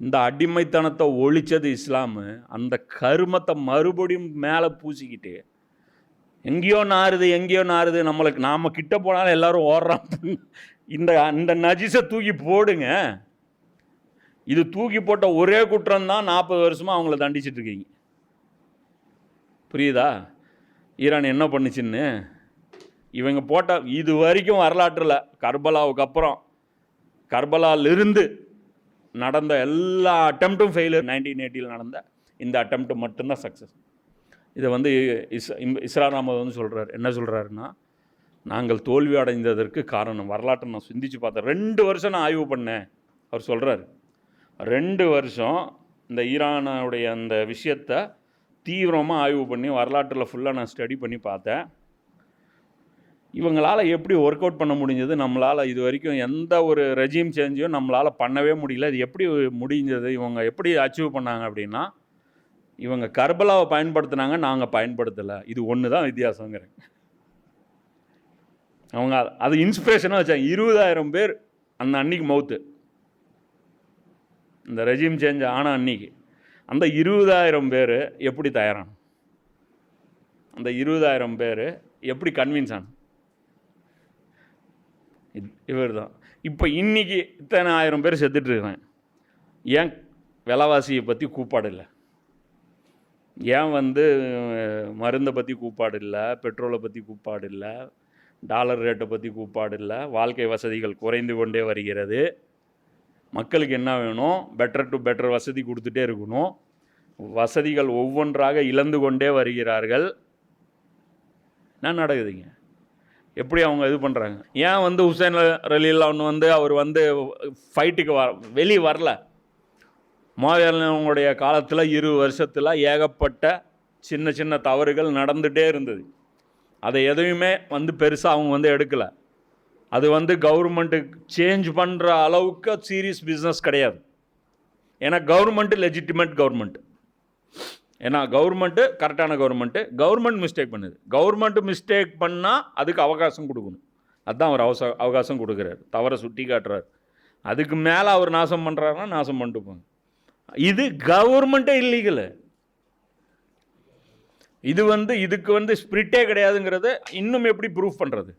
இந்த அடிமைத்தனத்தை ஒழிச்சது இஸ்லாமு. அந்த கருமத்தை மறுபடியும் மேலே பூசிக்கிட்டு எங்கேயோ நாறுது நம்மளுக்கு, நாம் கிட்ட போனாலும் எல்லாரும் ஓடுறான். இந்த நஜிஸை தூக்கி போடுங்க. இது தூக்கி போட்ட ஒரே குற்றம்தான் 40 வருஷமாக அவங்கள தண்டிச்சிட்டு இருக்கீங்க. புரியுதா? ஈரான் என்ன பண்ணுச்சுன்னு இவங்க போட்ட இது வரைக்கும் வரலாற்றில் கர்பலாவுக்கு அப்புறம், கர்பலாலிருந்து நடந்த எல்லா அட்டம்ப்டும் ஃபெயிலியர். 1980 நடந்த இந்த அட்டம்ப்ட் மட்டும்தான் சக்ஸஸ். இதை வந்து இஸ்ரார் அஹமத் வந்து சொல்கிறார். என்ன சொல்கிறாருன்னா, நாங்கள் தோல்வி அடைந்ததற்கு காரணம் வரலாற்றை நான் சிந்திச்சு பார்த்தேன். 2 வருஷம் நான் ஆய்வு பண்ணேன். அவர் சொல்கிறார், 2 வருஷம் இந்த ஈரானுடைய அந்த விஷயத்தை தீவிரமாக ஆய்வு பண்ணி வரலாற்றில் ஃபுல்லாக நான் ஸ்டடி பண்ணி பார்த்தேன். இவங்களால் எப்படி ஒர்க் அவுட் பண்ண முடிஞ்சது? நம்மளால் இது வரைக்கும் எந்த ஒரு ரெஜிம் சேஞ்சையும் நம்மளால் பண்ணவே முடியல. இது எப்படி முடிஞ்சது? இவங்க எப்படி அச்சீவ் பண்ணாங்க அப்படின்னா, இவங்க கர்பலாவை பயன்படுத்தினாங்க, நாங்கள் பயன்படுத்தலை. இது ஒன்று தான் வித்தியாசங்கிறேன். அவங்க அது இன்ஸ்பிரேஷனாக வச்சாங்க. 20,000 பேர் அந்த அன்னைக்கு மவுத்து, இந்த ரெஜிம் சேஞ்ச் ஆன அன்னைக்கு. அந்த 20,000 பேர் எப்படி தயாரான? அந்த 20,000 பேர் எப்படி கன்வின்ஸ் ஆன? இவர் தான். இப்போ இன்றைக்கி இத்தனை 1000 பேர் செத்துட்ருக்காங்க. ஏன் விலைவாசியை பற்றி கூப்பாடு இல்லை? ஏன் வந்து மருந்தை பற்றி கூப்பாடு இல்லை? பெட்ரோலை பற்றி கூப்பாடு இல்லை? டாலர் ரேட்டை பற்றி கூப்பாடு இல்லை? வாழ்க்கை வசதிகள் குறைந்து கொண்டே வருகிறது. மக்களுக்கு என்ன வேணும்? பெட்டர் டு பெட்டர் வசதி கொடுத்துட்டே இருக்கணும். வசதிகள் ஒவ்வொன்றாக இழந்து கொண்டே வருகிறார்கள். என்ன நடக்குதுங்க? எப்படி அவங்க இது பண்ணுறாங்க? ஏன் வந்து ஹுசைன் ரலியல்லாஹு அன்ஹு வந்து அவர் வந்து ஃபைட்டுக்கு வெளியே வரல? மோவியனுடைய காலத்தில் 20 வருஷத்தில் ஏகப்பட்ட சின்ன சின்ன தவறுகள் நடந்துகிட்டே இருந்தது. அதை எதையுமே வந்து பெருசாக அவங்க வந்து எடுக்கலை. அது வந்து கவர்மெண்ட்டு சேஞ்ச் பண்ணுற அளவுக்கு சீரியஸ் பிஸ்னஸ் கிடையாது. ஏன்னா கவர்மெண்ட்டு லெஜிட்டிமேட் கவர்மெண்ட். ஏன்னா கவர்மெண்ட்டு கரெக்டான கவர்மெண்ட் மிஸ்டேக் பண்ணுது. கவர்மெண்ட்டு மிஸ்டேக் பண்ணால் அதுக்கு அவகாசம் கொடுக்கணும். அதுதான் அவர் அவகாசம் கொடுக்குறாரு, தவறை சுட்டி காட்டுறாரு. அதுக்கு மேலே அவர் நாசம் பண்ணுறாருன்னா நாசம் பண்ணிட்டு போங்க. இது கவர்மெண்ட்டே இல்லீகலு. இது வந்து இதுக்கு வந்து ஸ்பிரிட்டே கிடையாதுங்கிறத இன்னும் எப்படி ப்ரூஃப் பண்ணுறது?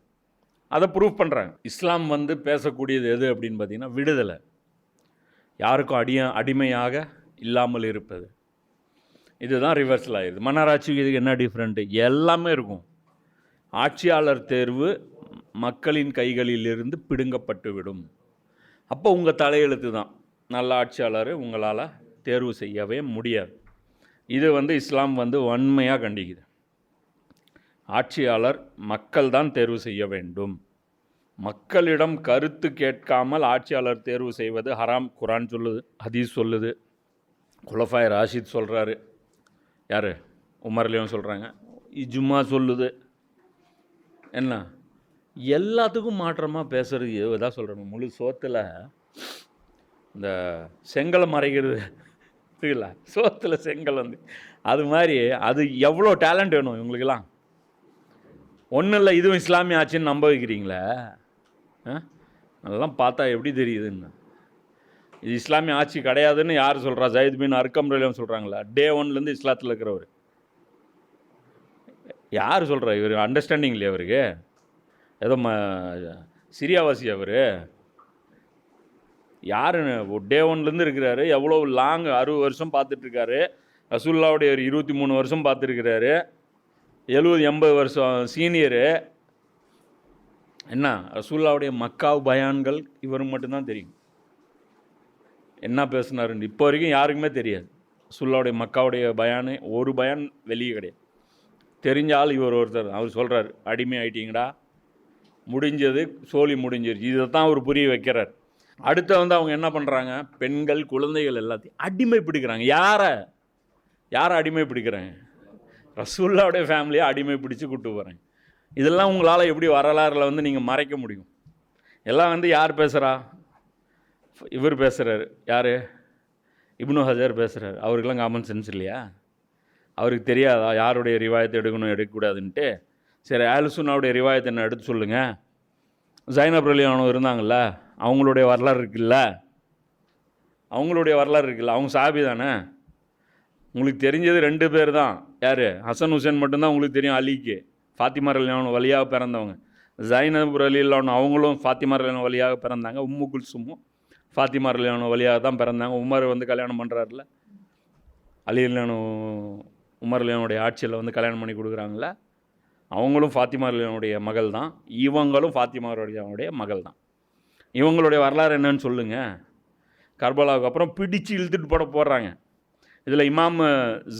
அதை ப்ரூஃப் பண்ணுறாங்க. இஸ்லாம் வந்து பேசக்கூடியது எது அப்படின்னு பார்த்தீங்கன்னா விடுதலை, யாருக்கும் அடிமையாக இல்லாமல் இருப்பது. இதுதான் ரிவர்சல் ஆகிடுது. மன்னராட்சிக்கு இதுக்கு என்ன டிஃப்ரெண்ட்டு? எல்லாமே இருக்கும். ஆட்சியாளர் தேர்வு மக்களின் கைகளிலிருந்து பிடுங்கப்பட்டு விடும். அப்போ உங்கள் தலையெழுத்து தான். நல்ல ஆட்சியாளர் உங்களால் தேர்வு செய்யவே முடியாது. இது வந்து இஸ்லாம் வந்து வன்மையாக கண்டிக்குது. ஆட்சியாளர் மக்கள் தான் தேர்வு செய்ய வேண்டும். மக்களிடம் கருத்து கேட்காமல் ஆட்சியாளர் தேர்வு செய்வது ஹராம். குரான் சொல்லுது, ஹதீஸ் சொல்லுது, குலஃபாய் ராஷித் சொல்கிறாரு, யார் உமர்லேயும் சொல்கிறாங்க, இஜுமா சொல்லுது. என்ன எல்லாத்துக்கும் மாற்றமாக பேசுகிறது இதான் சொல்கிறேன். முழு சோத்தில் இந்த செங்கலை மறைக்கிறது இல்லை, சோத்தில் செங்கல் வந்து அது மாதிரி. அது எவ்வளோ டேலண்ட் வேணும் இவங்களுக்கெல்லாம். ஒன்றும் இல்லை, இதுவும் இஸ்லாமிய ஆட்சின்னு நம்ப வைக்கிறீங்களே. அதெல்லாம் பார்த்தா எப்படி தெரியுதுன்னு. இது இஸ்லாமிய ஆட்சி கிடையாதுன்னு யார் சொல்கிறா? ஜயத் பின் அர்கம் ரலியல்லாஹு சொல்கிறாங்களா? டே 1லேருந்து இஸ்லாத்தில் இருக்கிறவர் யார் சொல்கிறா? இவர் அண்டர்ஸ்டாண்டிங் இல்லையா அவருக்கு? ஏதோ சிரியாவாசி அவர். யார் டே 1லேருந்து இருக்கிறாரு? எவ்வளோ லாங் 60 வருஷம் பார்த்துட்ருக்காரு. ரசூலுல்லாவுடைய ஒரு 23 வருஷம் பார்த்துருக்கிறாரு. 70-80 வருஷம் சீனியரு. என்ன ரசூலுல்லாவுடைய மக்காவ் பயான்கள் இவருக்கு மட்டும்தான் தெரியும். என்ன பேசுனாருன்னு இப்போ வரைக்கும் யாருக்குமே தெரியாது. ரசூலுல்லாவுடைய மக்காவுடைய பயானு ஒரு பயான் வெளியே கிடையாது. தெரிஞ்ச ஆள் இவர் ஒருத்தர். அவர் சொல்கிறார், அடிமை ஆகிட்டீங்கடா, முடிஞ்சது, சோழி முடிஞ்சிருச்சு. இதை தான் அவர் புரிய வைக்கிறார். அடுத்து வந்து அவங்க என்ன பண்ணுறாங்க? பெண்கள் குழந்தைகள் எல்லாத்தையும் அடிமை பிடிக்கிறாங்க. யாரை அடிமை பிடிக்கிறாங்க? ரசூலுல்லாவுடைய ஃபேமிலியை அடிமை பிடிச்சி கூப்பிட்டு போகிறாங்க. இதெல்லாம் உங்களால் எப்படி வரலாறில் வந்து நீங்கள் மறைக்க முடியும்? எல்லாம் வந்து யார் பேசுகிறா? இவர் பேசுகிறார். யார்? இப்னு ஹஜர் பேசுகிறார். அவருக்கெல்லாம் காமன் சென்ஸ் இல்லையா? அவருக்கு தெரியாதா யாருடைய ரிவாயத்தை எடுக்கணும் எடுக்கக்கூடாதுன்ட்டு? சரி, ஆலுசுன்னாவுடைய ரிவாயத்தை என்ன எடுத்து சொல்லுங்கள். ஜைனப் ரலியல்லாஹு இருந்தாங்கள்ல, அவங்களுடைய வரலாறு இருக்குல்ல, அவங்க சாபி தானே. உங்களுக்கு தெரிஞ்சது 2 பேர் தான். யார்? ஹசன் ஹுசேன் மட்டும்தான் உங்களுக்கு தெரியும். அலிக்கு ஃபாத்திமா ரலியல்லாஹு வழியாக பிறந்தவங்க. ஜைனப் ரலியல்லாஹு அவங்களும் ஃபாத்திமா ரலியல்லாஹு வழியாக பிறந்தாங்க. உம்மு குல்சுமும் ஃபாத்திமா ரலியல்லாஹு வழியாக தான் பிறந்தாங்க. உமர் வந்து கல்யாணம் பண்ணுறாருல, அலி ரலியல்லாஹு உமர் ரலியல்லாஹுடைய ஆட்சியில் வந்து கல்யாணம் பண்ணி கொடுக்குறாங்கள, அவங்களும் ஃபாத்திமா ரலியல்லாஹுடைய மகள் தான். இவங்களும் ஃபாத்திமா ரலியல்லாஹுடைய மகள் தான். இவங்களுடைய வரலாறு என்னன்னு சொல்லுங்கள். கர்பலாவுக்கு அப்புறம் பிடிச்சு இழுத்துட்டு போடுறாங்க. இதில் இமாம்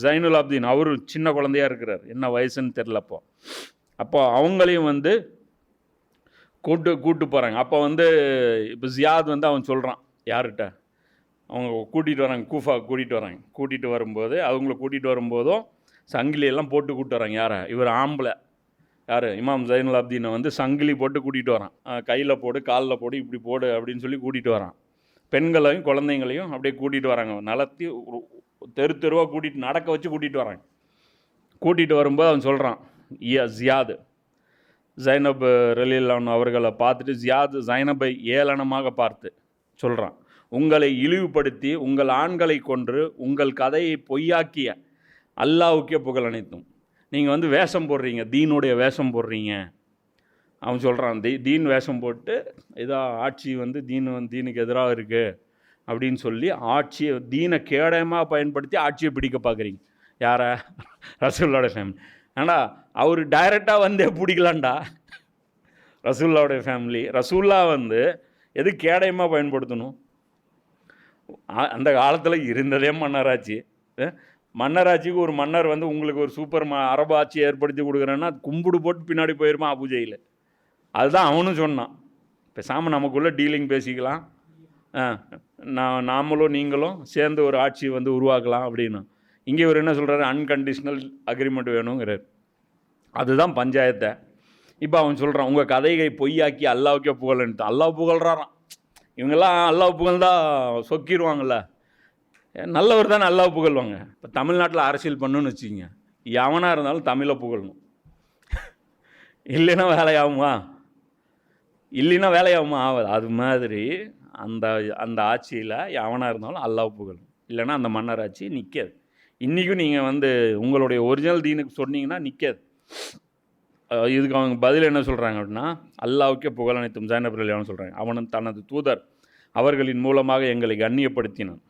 ஜைனுல் ஆப்தீன் அவர் சின்ன குழந்தையாக இருக்கிறார். என்ன வயசுன்னு தெரில. அப்போ அவங்களையும் வந்து கூப்பிட்டு போகிறாங்க. அப்போ வந்து இப்போ ஜியாத் வந்து அவன் சொல்கிறான், யார்கிட்ட அவங்க கூட்டிகிட்டு வராங்க, கூஃபா கூட்டிகிட்டு வரும்போது, அவங்கள கூட்டிகிட்டு வரும்போதும் சங்கிலியெல்லாம் போட்டு கூப்பிட்டு வராங்க. யாரை? இவர் ஆம்பளை. யார்? இமாம் ஜைனுல் ஆப்தீனை வந்து சங்கிலி போட்டு கூட்டிகிட்டு வரான். கையில் போடு, காலில் போடு, இப்படி போடு அப்படின்னு சொல்லி கூட்டிகிட்டு வரான். பெண்களையும் குழந்தைங்களையும் அப்படியே கூட்டிகிட்டு வராங்க. நலத்தி தெருவாக கூட்டிகிட்டு நடக்க வச்சு கூட்டிகிட்டு வராங்க. கூட்டிகிட்டு வரும்போது அவன் சொல்கிறான், ஜியாத் ஜைனப் ரலியல்லாஹு அவர்களை பார்த்துட்டு ஜியாத் ஜைனபை ஏளனமாக பார்த்து சொல்கிறான், உங்களை இழிவுபடுத்தி உங்கள் ஆண்களை கொன்று உங்கள் கதையை பொய்யாக்கிய அல்லாஹ்வுக்கே புகழ் அனைத்தும். நீங்கள் வந்து வேஷம் போடுறீங்க, தீனுடைய வேஷம் போடுறீங்க. அவன் சொல்கிறான், தீன் வேஷம் போட்டு இதோ ஆட்சி வந்து தீனுக்கு எதிராக இருக்குது அப்படின்னு சொல்லி ஆட்சியை தீனை கேடயமாக பயன்படுத்தி ஆட்சியை பிடிக்க பார்க்குறீங்க. யாரை? ரசூலுல்லாஹுடைய ஃபேமிலி. ஏண்டா அவர் டைரெக்டாக வந்தே பிடிக்கலான்டா. ரசூலுல்லாஹுடைய ஃபேமிலி. ரசூல்லா வந்து எது கேடயமாக பயன்படுத்தணும்? அந்த காலத்தில் இருந்ததே மன்னராட்சி. மன்னராட்சிக்கு ஒரு மன்னர் வந்து உங்களுக்கு ஒரு சூப்பர் அரபு ஆட்சி ஏற்படுத்தி கொடுக்குறேன்னா கும்பிடு போட்டு பின்னாடி போயிருமா அபுஜெயில். அதுதான் அவனும் சொன்னான். பேசாமல் நமக்குள்ளே டீலிங் பேசிக்கலாம், நாமளும் நீங்களும் சேர்ந்து ஒரு ஆட்சி வந்து உருவாக்கலாம் அப்படின்னு. இங்கே இவர் என்ன சொல்கிறாரு? அன்கண்டிஷ்னல் அக்ரிமெண்ட் வேணுங்கிறார். அதுதான் பஞ்சாயத்தை. இப்போ அவன் சொல்கிறான், உங்கள் கதையை பொய்யாக்கி அல்லாவுக்கே புகழன்ட்டு. அல்லாஹ் புகழ்றாராம். இவங்கெல்லாம் அல்லாஹ் புகழ்ந்தா சொக்கிடுவாங்கள்ல. நல்லவர் தானே அல்லாஹ் புகழ்வாங்க. இப்போ தமிழ்நாட்டில் அரசியல் பண்ணுன்னு வச்சுக்கிங்க, எவனாக இருந்தாலும் தமிழை புகழணும். இல்லைன்னா வேலையாகுமா? இல்லைன்னா வேலையாகுமா? ஆகாது. அது மாதிரி அந்த அந்த ஆட்சியில் எவனாக இருந்தாலும் அல்லாஹ் புகழணும். இல்லைன்னா அந்த மன்னர் ஆட்சி நிற்காது. இன்றைக்கும் நீங்கள் வந்து உங்களுடைய ஒரிஜினல் தீனுக்கு சொன்னீங்கன்னா நிற்காது. இதுக்கு அவங்க பதில் என்ன சொல்கிறாங்க அப்படின்னா, அல்லாவுக்கே புகழ் அனைத்தும் ஜைனப் ரலியல்லாஹு சொல்கிறாங்க. அவன் தனது தூதர் அவர்களின் மூலமாக எங்களை கண்ணியப்படுத்தினான்.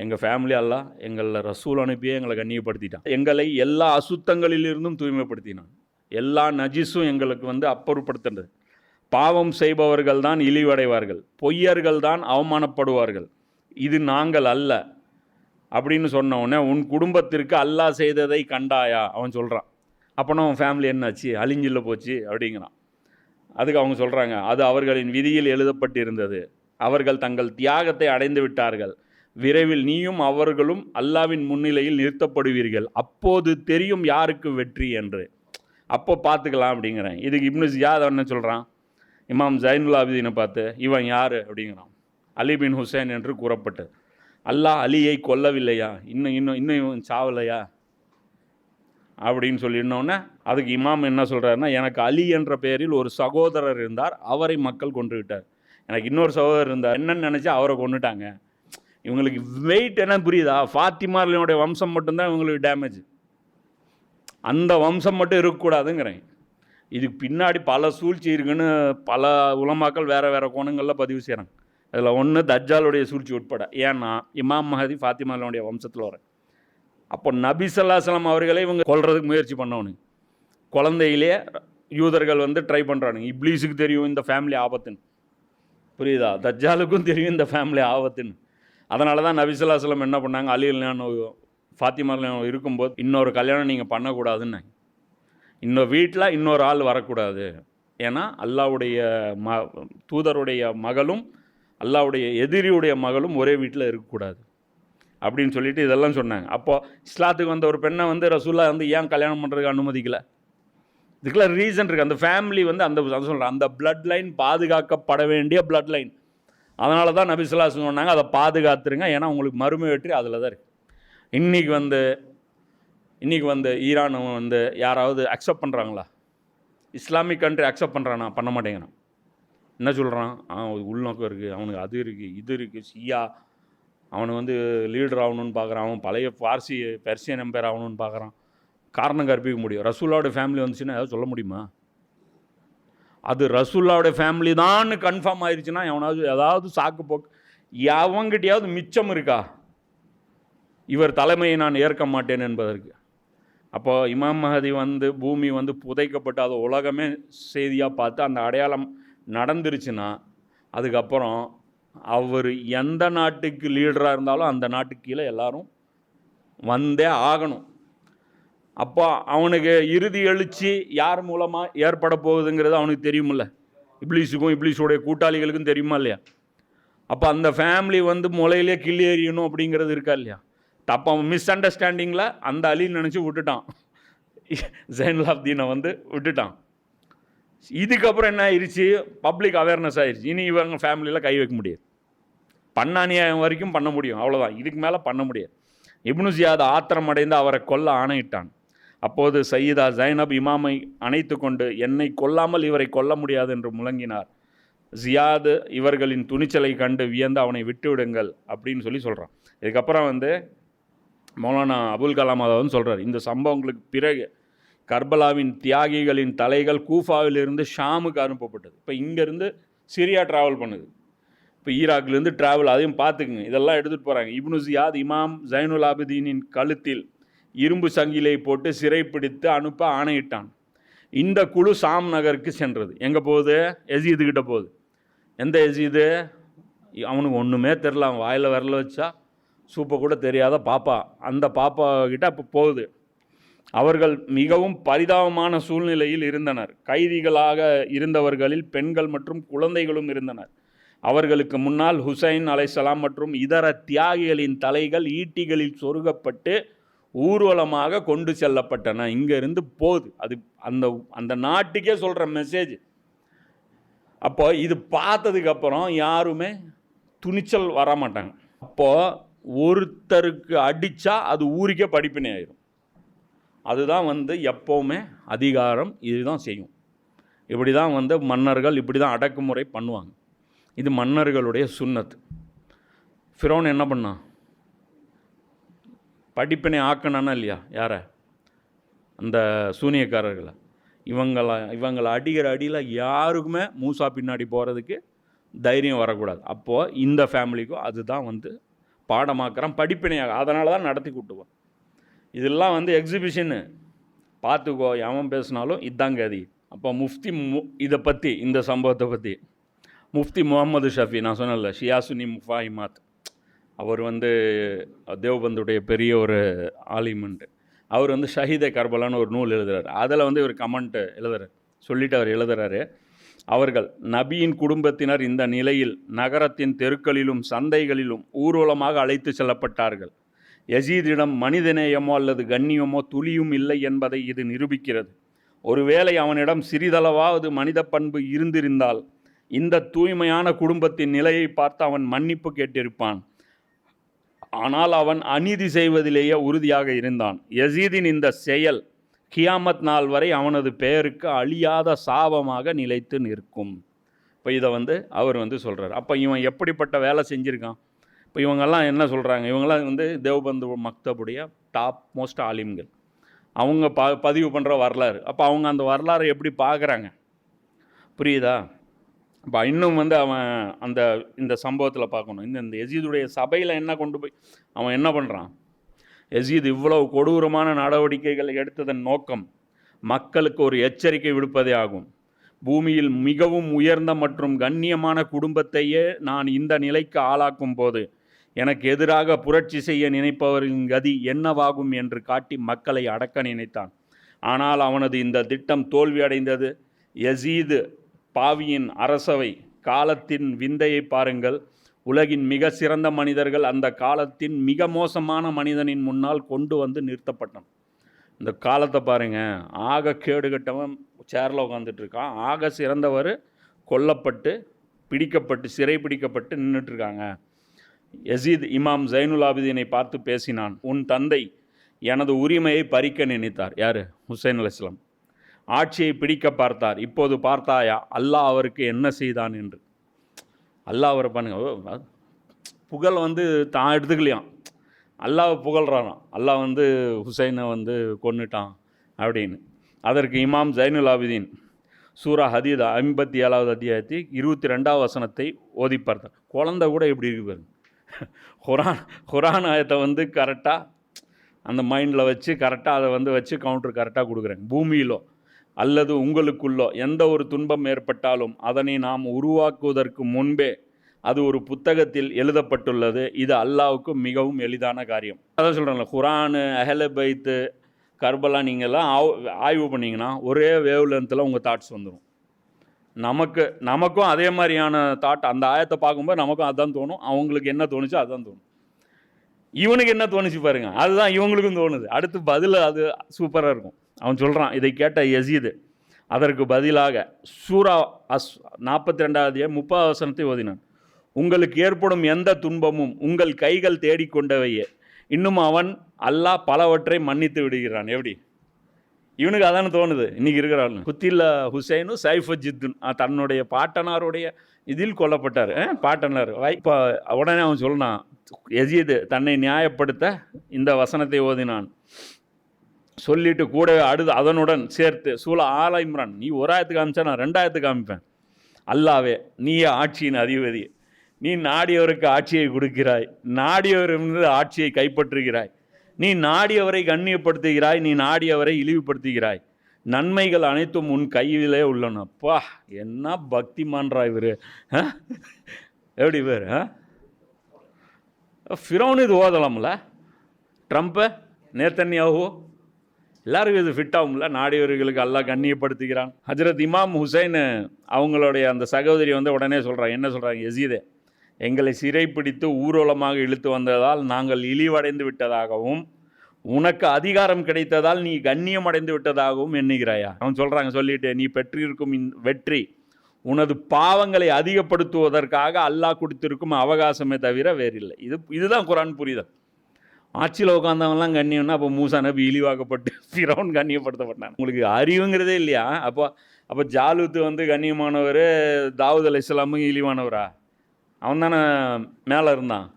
எங்கள் ஃபேமிலி அல்லாஹ் எங்களை ரசூல் அனுப்பியே எங்களை கண்ணியப்படுத்திட்டான். எங்களை எல்லா அசுத்தங்களிலிருந்தும் தூய்மைப்படுத்தினான். எல்லா நஜிஸும் எங்களுக்கு வந்து அப்புறப்படுத்துறது. பாவம் செய்பவர்கள் தான் இழிவடைவார்கள், பொய்யர்கள் தான் அவமானப்படுவார்கள், இது நாங்கள் அல்ல அப்படின்னு சொன்ன உடனே, உன் குடும்பத்திற்கு அல்லாஹ் செய்ததை கண்டாயா அவன் சொல்கிறான். அப்போனா அவன் ஃபேமிலி என்னாச்சு, அழிஞ்சில்ல போச்சு அப்படிங்கிறான். அதுக்கு அவங்க சொல்கிறாங்க, அது அவர்களின் விதியில் எழுதப்பட்டிருந்தது, அவர்கள் தங்கள் தியாகத்தை அடைந்து விட்டார்கள், விரைவில் நீயும் அவர்களும் அல்லாவின் முன்னிலையில் நிறுத்தப்படுவீர்கள், அப்போது தெரியும் யாருக்கு வெற்றி என்று, அப்போ பார்த்துக்கலாம் அப்படிங்கிறேன். இதுக்கு இப்னு ஜியாத் என்ன சொல்கிறான், இமாம் ஜைனுல் ஆபிதீனை பார்த்து, இவன் யார் அப்படிங்கிறான். அலி பின் ஹுசைன் என்று கூறப்பட்டது. அல்லாஹ் அலியை கொல்லவில்லையா, இன்னும் சாவலையா அப்படின்னு சொல்லிடனோடனே, அதுக்கு இமாம் என்ன சொல்கிறாருன்னா, எனக்கு அலி என்ற பெயரில் ஒரு சகோதரர் இருந்தார், அவரை மக்கள் கொன்று விட்டார். எனக்கு இன்னொரு சகோதரர் இருந்தார், என்னன்னு நினச்சா அவரை கொண்டுட்டாங்க. இவங்களுக்கு வெயிட் என்ன புரியுதா? ஃபாத்திமார்களுடைய வம்சம் மட்டும்தான் இவங்களுக்கு டேமேஜ். அந்த வம்சம் மட்டும் இருக்கக்கூடாதுங்கிறேன். இதுக்கு பின்னாடி பல சூழ்ச்சி இருக்குன்னு பல உலமாக்கள் வேறு வேறு கோணங்களில் பதிவு செய்கிறாங்க. அதில் ஒன்று தஜ்ஜாலுடைய சூழ்ச்சி உட்பட. ஏன்னா இமாம் மஹதி ஃபாத்திமாவுடைய வம்சத்தில் வர. அப்போ நபி ஸல்லல்லாஹு அலைஹி வஸல்லம் அவர்களே இவங்க கொல்றதுக்கு முயற்சி பண்ணவனுங்க. குழந்தையிலே யூதர்கள் வந்து ட்ரை பண்ணுறானுங்க. இப்லீஸுக்கு தெரியும் இந்த ஃபேமிலி ஆபத்துன்னு, புரியுதா? தஜ்ஜாலுக்கும் தெரியும் இந்த ஃபேமிலி ஆபத்துன்னு. அதனால தான் நபி ஸல்லல்லாஹு அலைஹி வஸல்லம் என்ன பண்ணாங்க, அலி ஃபாத்திமா இருக்கும்போது இன்னொரு கல்யாணம் நீங்கள் பண்ணக்கூடாதுன்னு, இன்னொரு வீட்டில் இன்னொரு ஆள் வரக்கூடாது, ஏன்னா அல்லாவுடைய தூதருடைய மகளும் அல்லாவுடைய எதிரியுடைய மகளும் ஒரே வீட்டில் இருக்கக்கூடாது அப்படின்னு சொல்லிட்டு இதெல்லாம் சொன்னாங்க. அப்போது இஸ்லாத்துக்கு வந்த ஒரு பெண்ணை வந்து ரசூலுல்லாஹ் வந்து ஏன் கல்யாணம் பண்ணுறதுக்கு அனுமதிக்கலை? இதுக்கெல்லாம் ரீசன் இருக்குது. அந்த ஃபேமிலி வந்து அந்த சொல்கிறேன், அந்த பிளட் லைன் பாதுகாக்கப்பட வேண்டிய பிளட் லைன். அதனால தான் நபி ஸல்லல்லாஹு அலைஹி வஸல்லம் சொன்னாங்க, அதை பாதுகாத்துருங்க, ஏன்னா உங்களுக்கு மறுமை வெற்றி அதில் தான் இருக்குது. இன்றைக்கி வந்து ஈரான் வந்து யாராவது அக்செப்ட் பண்ணுறாங்களா? இஸ்லாமிக் கண்ட்ரி அக்செப்ட் பண்ணுறானா? பண்ண மாட்டேங்கிறான். என்ன சொல்கிறான், உள்நோக்கம் இருக்குது, அவனுக்கு அது இருக்குது, இது இருக்குது, ஷியா, அவனுக்கு வந்து லீடர் ஆகணும்னு பார்க்குறான், அவன் பழைய பெர்சியன் எம்பையர் ஆகணும்னு பார்க்குறான். காரணம் கற்பிக்க முடியும். ரசூல்லாவோட ஃபேமிலி வந்துச்சுன்னா ஏதாவது சொல்ல முடியுமா? அது ரசூல்லாவோட ஃபேமிலி தான் கன்ஃபார்ம் ஆயிடுச்சுன்னா எவனாவது ஏதாவது சாக்கு போக்கு எவங்கிட்டையாவது மிச்சம் இருக்கா இவர் தலைமையை நான் ஏற்க மாட்டேன் என்பதற்கு? அப்போது இமாம் மஹதி வந்து பூமி வந்து புதைக்கப்பட்டு அதை உலகமே செய்தியாக பார்த்து அந்த அடையாளம் நடந்துருச்சுன்னா, அதுக்கப்புறம் அவர் எந்த நாட்டுக்கு லீடராக இருந்தாலும் அந்த நாட்டுக்கு கீழே எல்லாரும் வந்தே ஆகணும். அப்போ அவனுக்கு இறுதி எழுச்சி யார் மூலமாக ஏற்பட போகுதுங்கிறது அவனுக்கு தெரியுமில்ல, இப்லீஸுக்கும் இப்லீஸுடைய கூட்டாளிகளுக்கும் தெரியுமா இல்லையா? அப்போ அந்த ஃபேமிலி வந்து முளையிலே கிள்ளி எறியணும் அப்படிங்கிறது இருக்கா இல்லையா? தப்ப அவன் மிஸ் அண்டர்ஸ்டாண்டிங்கில் அந்த அலின்னு நினச்சி விட்டுட்டான், ஜைனுல் ஆபிதீனை வந்து விட்டுட்டான். இதுக்கப்புறம் என்ன ஆயிடுச்சு, பப்ளிக் அவேர்னஸ் ஆயிடுச்சு. இனி இவங்க ஃபேமிலியில் கை வைக்க முடியாது. பண்ணானியம் வரைக்கும் பண்ண முடியும், அவ்வளோதான், இதுக்கு மேலே பண்ண முடியாது. இப்னு ஜியாத் ஆத்திரம் அடைந்து அவரை கொல்ல ஆணையிட்டான். அப்போது சையீதா ஜைனப் இமாமை அணைத்து கொண்டு, என்னை கொல்லாமல் இவரை கொல்ல முடியாது என்று முழங்கினார். ஜியாது இவர்களின் துணிச்சலை கண்டு வியந்து அவனை விட்டு விடுங்கள் அப்படின்னு சொல்கிறான். இதுக்கப்புறம் வந்து மௌலானா அபுல் கலாம் அதாவது சொல்கிறார், இந்த சம்பவங்களுக்கு பிறகு கர்பலாவின் தியாகிகளின் தலைகள் கூஃபாவிலிருந்து ஷாமுக்கு அனுப்பப்பட்டது. இப்போ இங்கேருந்து சிரியா ட்ராவல் பண்ணுது, இப்போ ஈராக்லேருந்து ட்ராவல், அதையும் பார்த்துக்குங்க. இதெல்லாம் எடுத்துகிட்டு போகிறாங்க. இப்னு ஜியாத் இமாம் ஜைனுல் ஆபிதீனின் கழுத்தில் இரும்பு சங்கிலை போட்டு சிறைப்பிடித்து அனுப்ப ஆணையிட்டான். இந்த குழு ஷாம் நகருக்கு சென்றது. எங்கே போகுது? எசீதுக்கிட்ட போகுது. எந்த எசீது? அவனுக்கு ஒன்றுமே தெரில, அவன் வாயில் விரல வச்சா சூப்பை கூட தெரியாத பாப்பா, அந்த பாப்பா கிட்ட அப்போ போகுது. அவர்கள் மிகவும் பரிதாபமான சூழ்நிலையில் இருந்தனர். கைதிகளாக இருந்தவர்களில் பெண்கள் மற்றும் குழந்தைகளும் இருந்தனர். அவர்களுக்கு முன்னால் ஹுசைன் அலைஹிஸ்ஸலாம் மற்றும் இதர தியாகிகளின் தலைகள் ஈட்டிகளில் சொருகப்பட்டு ஊர்வலமாக கொண்டு செல்லப்பட்டன. இங்கேருந்து போகுது. அது அந்த அந்த நாட்டுக்கே சொல்கிற மெசேஜ். அப்போ இது பார்த்ததுக்கப்புறம் யாருமே துணிச்சல் வர மாட்டாங்க. அப்போது ஒருத்தருக்கு அடித்தா அது ஊருக்கே படிப்பினை ஆயிடும். அதுதான் எப்போவுமே அதிகாரம் இதுதான் செய்யும். இப்படி தான் மன்னர்கள் இப்படி தான் அடக்குமுறை பண்ணுவாங்க. இது மன்னர்களுடைய சுன்னத். ஃபிரௌன் என்ன பண்ணான்? படிப்பினை ஆக்கணும்னா இல்லையா? யாரை? அந்த சூனியக்காரர்களை. இவங்களை அடிக்கிற அடியில் யாருக்குமே மூசா பின்னாடி போகிறதுக்கு தைரியம் வரக்கூடாது. அப்போது இந்த ஃபேமிலிக்கும் அதுதான் பாடமாக்குறான், படிப்பினையாக. அதனால தான் நடத்தி கூட்டுவோம். இதெல்லாம் எக்ஸிபிஷனு பார்த்துக்கோ, எவன் பேசினாலும் இதாங்க அது. அப்போ முஃப்தி இதை பற்றி, இந்த சம்பவத்தை பற்றி முஃப்தி முகமது ஷஃபி, நான் சொன்னல ஷியாசுனி முஃபாஹிமாத், அவர் தேவபந்துடைய பெரிய ஒரு ஆலிமெண்ட்டு. அவர் ஷஹீதே கர்பலான்னு ஒரு நூல் எழுதுகிறார். அதில் இவர் கமெண்ட்டு எழுதுறார். சொல்லிவிட்டு அவர் எழுதுகிறாரு, அவர்கள் நபியின் குடும்பத்தினர் இந்த நிலையில் நகரத்தின் தெருக்களிலும் சந்தைகளிலும் ஊர்வலமாக அழைத்து செல்லப்பட்டார்கள். யசீதிடம் மனிதநேயமோ அல்லது கண்ணியமோ துளியும் இல்லை என்பதை இது நிரூபிக்கிறது. ஒருவேளை அவனிடம் சிறிதளவாவது மனித பண்பு இருந்திருந்தால் இந்த தூய்மையான குடும்பத்தின் நிலையை பார்த்து அவன் மன்னிப்பு கேட்டிருப்பான். ஆனால் அவன் அநீதி செய்வதிலேயே உறுதியாக இருந்தான். யசீதின் இந்த செயல் கியாமத் நாள் வரை அவனது பெயருக்கு அழியாத சாபமாக நிலைத்து நிற்கும். இப்போ இதை அவர் சொல்கிறார். அப்போ இவன் எப்படிப்பட்ட வேலை செஞ்சுருக்கான்? இப்போ இவங்கெல்லாம் என்ன சொல்கிறாங்க? இவங்கெல்லாம் தேவபந்து மக்தபுடைய டாப் மோஸ்ட் ஆலிம்கள். அவங்க பதிவு பண்ணுற வரலாறு. அப்போ அவங்க அந்த வரலாறை எப்படி பார்க்குறாங்க? புரியுதா? இப்போ இன்னும் அவன் இந்த சம்பவத்தில் பார்க்கணும். இந்த யசீதுடைய சபையில் என்ன கொண்டு போய் அவன் என்ன பண்ணுறான்? யசீத் இவ்வளவு கொடூரமான நடவடிக்கைகளை எடுத்ததன் நோக்கம் மக்களுக்கு ஒரு எச்சரிக்கை விடுப்பதே ஆகும். பூமியில் மிகவும் உயர்ந்த மற்றும் கண்ணியமான குடும்பத்தையே நான் இந்த நிலைக்கு ஆளாக்கும் போது எனக்கு எதிராக புரட்சி செய்ய நினைப்பவரின் கதி என்னவாகும் என்று காட்டி மக்களை அடக்க நினைத்தான். ஆனால் அவனது இந்த திட்டம் தோல்வியடைந்தது. யசீது பாவியின் அரசவை காலத்தின் விந்தையை பாருங்கள். உலகின் மிக சிறந்த மனிதர்கள் அந்த காலத்தின் மிக மோசமான மனிதனின் முன்னால் கொண்டு நிறுத்தப்பட்டான். இந்த காலத்தை பாருங்கள். ஆக கேடுகட்டவன் சேரில் உட்காந்துட்ருக்கான். ஆக சிறந்தவர் கொல்லப்பட்டு பிடிக்கப்பட்டு சிறை பிடிக்கப்பட்டு நின்றுட்டுருக்காங்க. யசீத் இமாம் ஜைனுல் ஆபிதீனை பார்த்து பேசினான். உன் தந்தை எனது உரிமையை பறிக்க நினைத்தார். யார்? ஹுசைன் அலைஹிஸ்ஸலாம். ஆட்சியை பிடிக்க பார்த்தார். இப்போது பார்த்தாயா அல்லாஹ் அவருக்கு என்ன செய்தான் என்று. அல்லாஹ் அவரை பண்ணுங்க புகழ் தான் எடுத்துக்கலையாம். அல்லாஹ் புகழ்றானாம். அல்லாஹ் ஹுசைனை கொன்னுட்டான் அப்படின்னு. அதற்கு இமாம் ஜைனுல் ஆபிதீன் சூரா ஹதீத் 57வது அத்தியாயத்தை 22வது வசனத்தை ஓதி பார்த்தார். குழந்தை கூட எப்படி இருக்கு பாருங்க. குரான் ஆயத்தை கரெக்டாக அந்த மைண்டில் வச்சு கரெக்டாக அதை வச்சு கவுண்டர் கரெக்டாக கொடுக்குறாங்க. பூமியிலோ அல்லது உங்களுக்குள்ளோ எந்த ஒரு துன்பம் ஏற்பட்டாலும் அதனை நாம் உருவாக்குவதற்கு முன்பே அது ஒரு புத்தகத்தில் எழுதப்பட்டுள்ளது. இது அல்லாஹ்வுக்கு மிகவும் எளிதான காரியம். அதான் சொல்கிறாங்களே, குரானு, அஹ்ல பைத்து, கர்பலா நீங்கள்லாம் ஆய்வு பண்ணிங்கன்னா ஒரே வேவ் லென்த்தில் உங்கள் தாட்ஸ் வந்துடும். நமக்கும் அதே மாதிரியான தாட் அந்த ஆயத்தை பார்க்கும்போது நமக்கும் அதுதான் தோணும். அவங்களுக்கு என்ன தோணுச்சோ அதுதான் தோணும். இவனுக்கு என்ன தோணுச்சு பாருங்க, அதுதான் இவங்களுக்கும் தோணுது. அடுத்து பதில் அது சூப்பராக இருக்கும். அவன் சொல்கிறான், இதை கேட்ட யசீது அதற்கு பதிலாக சூரா 42வது 30வது வசனத்தை ஓதினான். உங்களுக்கு ஏற்படும் எந்த துன்பமும் உங்கள் கைகள் தேடிக்கொண்டவையே, இன்னும் அவன் அல்லாஹ் பலவற்றை மன்னித்து விடுகிறான். எப்படி? இவனுக்கு அதானே தோணுது. இன்றைக்கி இருக்கிறாள் குத்தில்லா ஹுசைனு சைஃபுஜித்துன் தன்னுடைய பாட்டனாருடைய இதில் கொல்லப்பட்டார். பாட்டனார் இப்போ உடனே அவன் சொன்னான், யசீது தன்னை நியாயப்படுத்த இந்த வசனத்தை ஓதினான். சொல்லிட்டு கூட அதனுடன் சேர்த்து சூலா ஆல இம்ரான், நீ ஒரு ஆயத்துக்கு காமிச்சா நான் 2 ஆயத்துக்கு காமிப்பேன். அல்லாவே நீயே ஆட்சியின் அதிபதி, நீ நாடியவருக்கு ஆட்சியை கொடுக்கிறாய், நாடியவரிலிருந்து ஆட்சியை கைப்பற்றுகிறாய், நீ நாடியவரை கண்ணியப்படுத்துகிறாய், நீ நாடியவரை இழிவுபடுத்துகிறாய், நன்மைகள் அனைத்தும் உன் கையிலே உள்ளன. அப்பா என்ன பக்திமான்றா இவர். எப்படி பேர்? ஃபிரௌன் இது ஓதலாம்ல, ட்ரம்ப்பு, நேத்தன்யாஹூ எல்லாருக்கும் இது ஃபிட் ஆகும்ல. நாடியவர்களுக்கு அல்லாஹ் கண்ணியப்படுத்துகிறான். ஹஜ்ரத் இமாம் ஹுசைன் அவங்களுடைய அந்த சகோதரி உடனே சொல்கிறாங்க, என்ன சொல்கிறாங்க? யசீதே, எங்களை சிறைப்பிடித்து ஊர்வலமாக இழுத்து வந்ததால் நாங்கள் இழிவடைந்து விட்டதாகவும் உனக்கு அதிகாரம் கிடைத்ததால் நீ கண்ணியம் அடைந்து விட்டதாகவும் எண்ணுகிறாயா? அவன் சொல்கிறாங்க, சொல்லிட்டு நீ பெற்றிருக்கும் வெற்றி உனது பாவங்களை அதிகப்படுத்துவதற்காக அல்லாஹ் கொடுத்திருக்கும் அவகாசமே தவிர வேறில்லை. இதுதான் குரான் புரிதல். ஆட்சியில் உட்காந்தவங்கலாம் கண்ணியம்னா அப்போ மூசா நபி இழிவாக்கப்பட்டு ஃபிரௌன் கண்ணியப்படுத்தப்பட்டான். உங்களுக்கு அறிவுங்கிறதே இல்லையா? அப்போ ஜாலூத்து வந்து கண்ணியமானவர், தாவூத் அலைஹிஸ்ஸலாமும் இழிவானவரா? அவன் தானே மேலே இருந்தான்.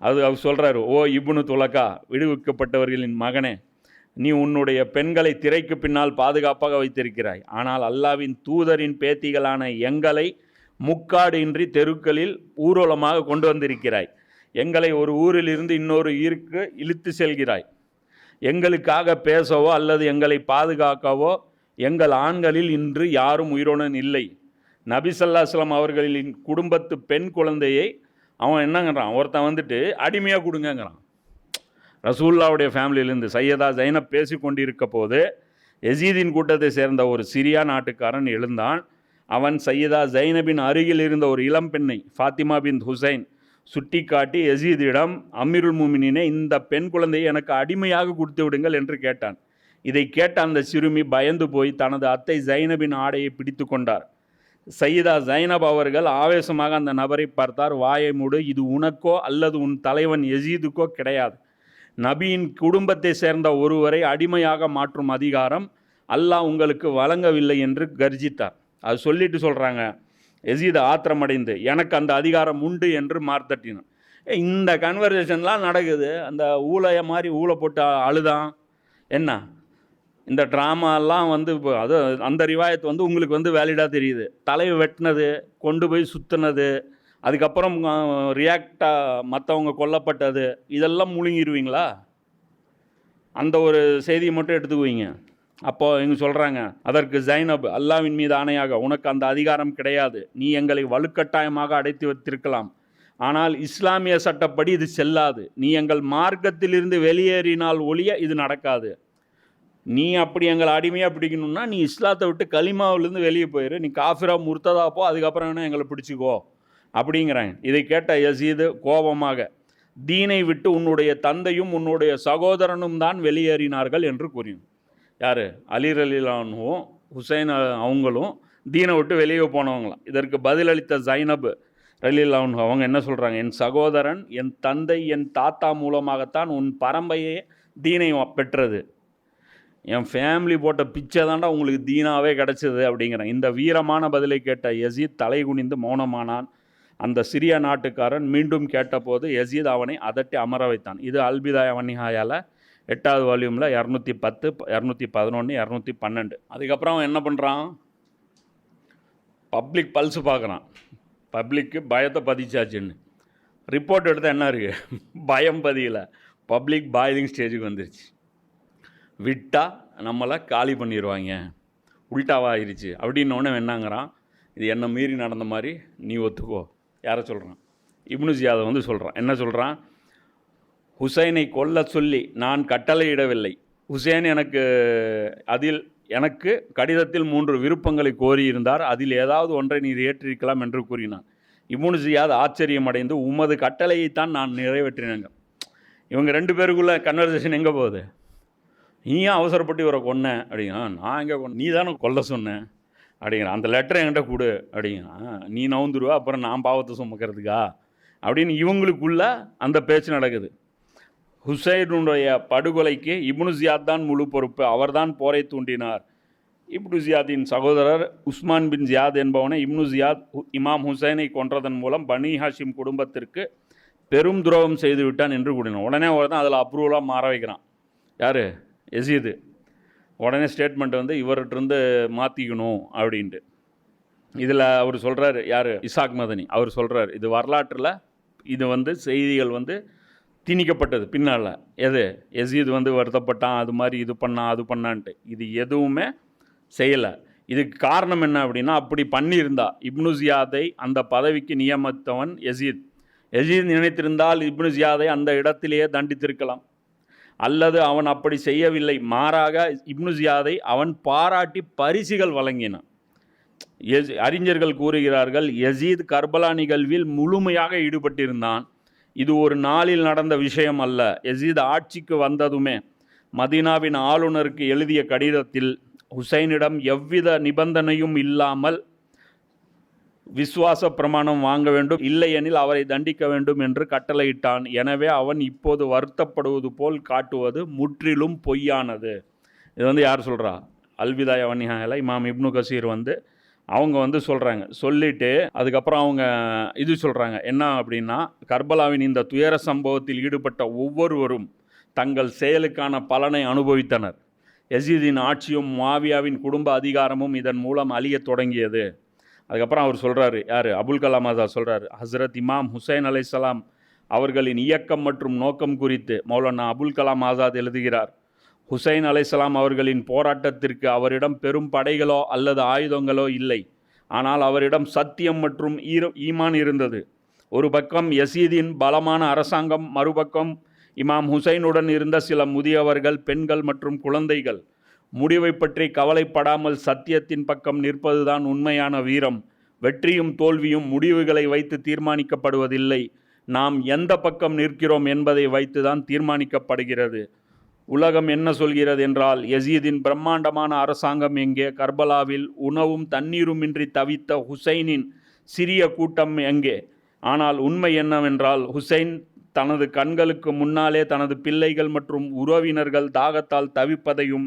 அவர் சொல்கிறாரு, ஓ இப்னு துலகா, விடுவிக்கப்பட்டவர்களின் மகனே, நீ உன்னுடைய பெண்களை திரைக்கு பின்னால் பாதுகாப்பாக வைத்திருக்கிறாய். ஆனால் அல்லாவின் தூதரின் பேத்திகளான எங்களை முக்காடு இன்றி தெருக்களில் ஊர்வலமாக கொண்டு வந்திருக்கிறாய். எங்களை ஒரு ஊரில் இருந்து இன்னொரு ஊருக்கு இழுத்து செல்கிறாய். எங்களுக்காக பேசவோ அல்லது எங்களை பாதுகாக்கவோ எங்கள் ஆண்களில் இன்று யாரும் உயிருடன் இல்லை. நபி ஸல்லல்லாஹு அலைஹி வஸல்லம் அவர்களின் குடும்பத்து பெண் குழந்தையை அவன் என்னங்கிறான், ஒருத்தன் வந்துட்டு அடிமையாக கொடுங்கங்கிறான். ரசூல்லாவுடைய ஃபேமிலியிலேருந்து சையதா ஜைனப் பேசி கொண்டிருக்க போது யசீதின் கூட்டத்தை சேர்ந்த ஒரு சிரியா நாட்டுக்காரன் எழுந்தான். அவன் சையதா ஜைனபின் அருகில் இருந்த ஒரு இளம் பெண்ணை, ஃபாத்திமா பின் ஹுசைன், சுட்டி காட்டி யசீதிடம், அமீருல் முமினீனே, இந்த பெண் குழந்தையை எனக்கு அடிமையாக கொடுத்து விடுங்கள் என்று கேட்டான். இதை கேட்ட அந்த சிறுமி பயந்து போய் தனது அத்தை ஜைனபின் ஆடையை பிடித்து கொண்டார். சையதா ஜைனப் அவர்கள் ஆவேசமாக அந்த நபரை பார்த்தார். வாயை மூடு, இது உனக்கோ அல்லது உன் தலைவன் யசீதுக்கோ கிடையாது. நபியின் குடும்பத்தை சேர்ந்த ஒருவரை அடிமையாக மாற்றும் அதிகாரம் அல்லாஹ் உங்களுக்கு வழங்கவில்லை என்று கர்ஜித்தார். அது சொல்லிட்டு சொல்கிறாங்க, யசீத் ஆத்திரமடைந்து எனக்கு அந்த அதிகாரம் உண்டு என்று மார்த்தட்டினான். இந்த கன்வர்சேஷன்லாம் நடக்குது. அந்த ஊழைய மாதிரி ஊழை போட்டு அழுதான். என்ன இந்த ட்ராமாலாம் வந்து இப்போ அது அந்த ரிவாயத்து வந்து உங்களுக்கு வந்து வேலிடாக தெரியுது. தலையை வெட்டினது, கொண்டு போய் சுற்றுனது, அதுக்கப்புறம் ரியாக்டாக மற்றவங்க கொல்லப்பட்டது, இதெல்லாம் முழுங்கிடுவீங்களா? அந்த ஒரு செய்தியை மட்டும் எடுத்துக்குவீங்க. அப்போது இவங்க சொல்கிறாங்க, அதற்கு ஜைனப், அல்லாவின் மீது ஆணையாக உனக்கு அந்த அதிகாரம் கிடையாது. நீ எங்களை வலுக்கட்டாயமாக அடைத்து வைத்திருக்கலாம், ஆனால் இஸ்லாமிய சட்டப்படி இது செல்லாது. நீ எங்கள் மார்க்கத்திலிருந்து வெளியேறினால் ஒழிய இது நடக்காது. நீ அப்படி எங்களை அடிமையாக பிடிக்கணும்னா நீ இஸ்லாத்தை விட்டு கலிமாவிலேருந்து வெளியே போயிரு, நீ காஃபிரா முர்த்ததா போ, அதுக்கப்புறம் வேணால் எங்களை பிடிச்சிக்கோ அப்படிங்கிறாங்க. இதை கேட்ட யசீது கோபமாக, தீனை விட்டு உன்னுடைய தந்தையும் உன்னுடைய சகோதரனும் தான் வெளியேறினார்கள் என்று கூறினார். யார்? அலி ரலியல்லாஹு ஹுசைன் அவங்களும் தீனை விட்டு வெளியே போனவங்களாம். இதற்கு பதிலளித்த ஜைனப் ரலியல்லாஹு அவங்க என்ன சொல்கிறாங்க, என் சகோதரன், என் தந்தை, என் தாத்தா மூலமாகத்தான் உன் பரம்பையே தீனை பெற்றது. என் ஃபேமிலி போட்ட பிச்சை தாண்டா உங்களுக்கு தீனாவே கிடச்சிது அப்படிங்கிறேன். இந்த வீரமான பதிலை கேட்ட யசீத் தலை குனிந்து மௌனமானான். அந்த சிறிய நாட்டுக்காரன் மீண்டும் கேட்டபோது யசீத் அவனை அதட்டி அமர வைத்தான். இது அல்பிதாய வன்னிஹாயால் 8வது வால்யூமில் 210, 211, 212. அதுக்கப்புறம் அவன் என்ன பண்ணுறான், பப்ளிக் பல்ஸ் பார்க்குறான். பப்ளிக்கு பயத்தை பதிச்சாச்சுன்னு ரிப்போர்ட் எடுத்தால் என்ன இருக்குது, பயம் பதியலை, பப்ளிக் பாய்லிங் ஸ்டேஜுக்கு வந்துருச்சு. விட்டால் நம்மளை காலி பண்ணிடுவாங்க, உல்ட்டாவாகிருச்சு அப்படின்னோடனே என்னங்கிறான், இது என்ன மீறி நடந்த மாதிரி நீ ஒத்துக்கோ. யாரை சொல்கிறான்? இப்னு ஜியாதை வந்து சொல்கிறான். என்ன சொல்கிறான், ஹுசைனை கொல்ல சொல்லி நான் கட்டளையிடவில்லை. ஹுசைன் எனக்கு கடிதத்தில் 3 விருப்பங்களை கோரியிருந்தார். அதில் ஏதாவது ஒன்றை நீர் ஏற்றிருக்கலாம் என்று கூறினான். இப்னு ஜியாத் ஆச்சரியமடைந்து, உமது கட்டளையைத்தான் நான் நிறைவேற்றினேங்க. இவங்க 2 பேருக்குள்ள கன்வர்சேஷன் எங்கே போகுது? நீ ஏன் அவசரப்பட்டு இவரை கொன்னேன் அப்படிங்கிறான். நான் எங்கே கொன்ன, நீ தானே கொல்ல சொன்னேன் அப்படிங்கிறான். அந்த லெட்டரை என்கிட்ட கொடு அப்படிங்கிறான். நீ நவுந்துருவா, அப்புறம் நான் பாவத்தை சுமக்கிறதுக்கா அப்படின்னு இவங்களுக்குள்ள அந்த பேச்சு நடக்குது. ஹுசைனுடைய படுகொலைக்கு இப்னு ஜியாத் தான் முழு பொறுப்பு, அவர்தான் போரை தூண்டினார். இப்னு ஜியாதின் சகோதரர் உஸ்மான் பின் ஜியாத் என்பவனை இப்னு ஜியாத் இமாம் ஹுசைனை கொன்றதன் மூலம் பனி ஹாஷிம் குடும்பத்திற்கு பெரும் துரோகம் செய்து விட்டான் என்று கூறினான். உடனே ஒருத்தன் அதில் அப்ரூவலாக மாற வைக்கிறான். யார்? யசீது. உடனே ஸ்டேட்மெண்ட் வந்து இவர்கிட்டருந்து மாற்றிக்கணும் அப்படின்ட்டு. இதில் அவர் சொல்கிறார், யார்? இசாக் மதனி. அவர் சொல்கிறார், இது வரலாற்றில் இது வந்து செய்திகள் வந்து திணிக்கப்பட்டது பின்னால். எது? யசீது வந்து வருத்தப்பட்டான், அது மாதிரி இது பண்ணான், அது பண்ணான்ட்டு. இது எதுவுமே செய்யலை. இதுக்கு காரணம் என்ன அப்படின்னா, அப்படி பண்ணியிருந்தா இப்னு ஜியாதை அந்த பதவிக்கு நியமித்தவன் யசீத். யசீத் நினைத்திருந்தால் இப்னு ஜியாதை அந்த இடத்திலேயே தண்டித்திருக்கலாம். அல்லது அவன் அப்படி செய்யவில்லை, மாறாக இப்னு ஜியாதை அவன் பாராட்டி பரிசுகள் வழங்கினான். அறிஞர்கள் கூறுகிறார்கள், யசீத் கர்பலா நிகழ்வில் முழுமையாக ஈடுபட்டிருந்தான். இது ஒரு நாளில் நடந்த விஷயம் அல்ல. யசீத் ஆட்சிக்கு வந்ததுமே மதீனாவின் ஆளுநருக்கு எழுதிய கடிதத்தில் ஹுசைனிடம் எவ்வித நிபந்தனையும் இல்லாமல் விசுவாச பிரமாணம் வாங்க வேண்டும், இல்லையெனில் அவரை தண்டிக்க வேண்டும் என்று கட்டளையிட்டான். எனவே அவன் இப்போது வருத்தப்படுவது போல் காட்டுவது முற்றிலும் பொய்யானது. இது வந்து யார் சொல்கிறா? அல்விதாயா வன்னிஹாயில் இமாம் இப்னு கசீர் வந்து அவங்க சொல்கிறாங்க. சொல்லிவிட்டு அதுக்கப்புறம் அவங்க இது சொல்கிறாங்க என்ன அப்படின்னா, கர்பலாவின் இந்த துயர சம்பவத்தில் ஈடுபட்ட ஒவ்வொருவரும் தங்கள் செயலுக்கான பலனை அனுபவித்தனர். யசீதின் ஆட்சியும் முஆவியாவின் குடும்ப அதிகாரமும் இதன் மூலம் அழியத் தொடங்கியது. அதுக்கப்புறம் அவர் சொல்கிறாரு, யார்? அபுல் கலாம் ஆசாத் சொல்கிறார், ஹஸ்ரத் இமாம் ஹுசைன் அலைஹிஸ்ஸலாம் அவர்களின் இயக்கம் மற்றும் நோக்கம் குறித்து மௌலானா அபுல் கலாம் ஆசாத் எழுதுகிறார். ஹுசைன் அலைஹிஸ்ஸலாம் அவர்களின் போராட்டத்திற்கு அவரிடம் பெரும் படைகளோ அல்லது ஆயுதங்களோ இல்லை. ஆனால் அவரிடம் சத்தியம் மற்றும் ஈமான் இருந்தது. ஒரு பக்கம் யசீதின் பலமான அரசாங்கம், மறுபக்கம் இமாம் ஹுசைனுடன் இருந்த சில முதியவர்கள், பெண்கள் மற்றும் குழந்தைகள். முடிவை பற்றி கவலைப்படாமல் சத்தியத்தின் பக்கம் நிற்பதுதான் உண்மையான வீரம். வெற்றியும் தோல்வியும் முடிவுகளை வைத்து தீர்மானிக்கப்படுவதில்லை, நாம் எந்த பக்கம் நிற்கிறோம் என்பதை வைத்துதான் தீர்மானிக்கப்படுகிறது. உலகம் என்ன சொல்கிறது என்றால், யசீதின் பிரம்மாண்டமான அரசாங்கம் எங்கே? கர்பலாவில் உணவும் தண்ணீருமின்றி தவித்த ஹுசைனின் சிறிய கூட்டம் எங்கே? ஆனால் உண்மை என்னவென்றால், ஹுசைன் தனது கண்களுக்கு முன்னாலே தனது பிள்ளைகள் மற்றும் உறவினர்கள் தாகத்தால் தவிப்பதையும்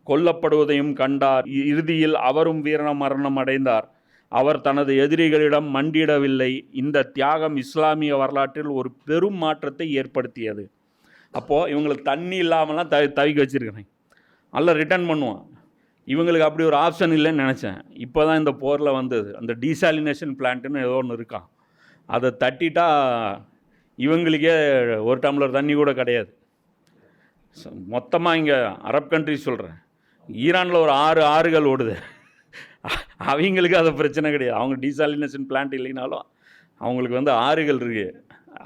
கொல்லப்படுவதையும் கண்டார். இறுதியில் அவரும் வீர மரணம் அடைந்தார். அவர் தனது எதிரிகளிடம் மண்டியிடவில்லை. இந்த தியாகம் இஸ்லாமிய வரலாற்றில் ஒரு பெரும் மாற்றத்தை ஏற்படுத்தியது. அப்போது இவங்களுக்கு தண்ணி இல்லாமலாம் தவிக்க வச்சுருக்கிறேன், நல்லா ரிட்டர்ன் பண்ணுவான். இவங்களுக்கு அப்படி ஒரு ஆப்ஷன் இல்லைன்னு நினச்சேன். இப்போ தான் இந்த போரில் வந்தது. அந்த டீசாலினேஷன் பிளான்ட்டுன்னு ஏதோ ஒன்று இருக்கான். அதை தட்டிட்டா இவங்களுக்கே ஒரு டம்ளர் தண்ணி கூட கிடையாது. மொத்தமாக இங்கே அரப் கண்ட்ரிஸ் சொல்கிறேன், ஈரானில் ஒரு 6 ஆறுகள் ஓடுது. அவங்களுக்கு அது பிரச்சனை கிடையாது. அவங்க டீசாலினேஷன் பிளான்ட் இல்லைனாலும் அவங்களுக்கு ஆறுகள் இருக்குது.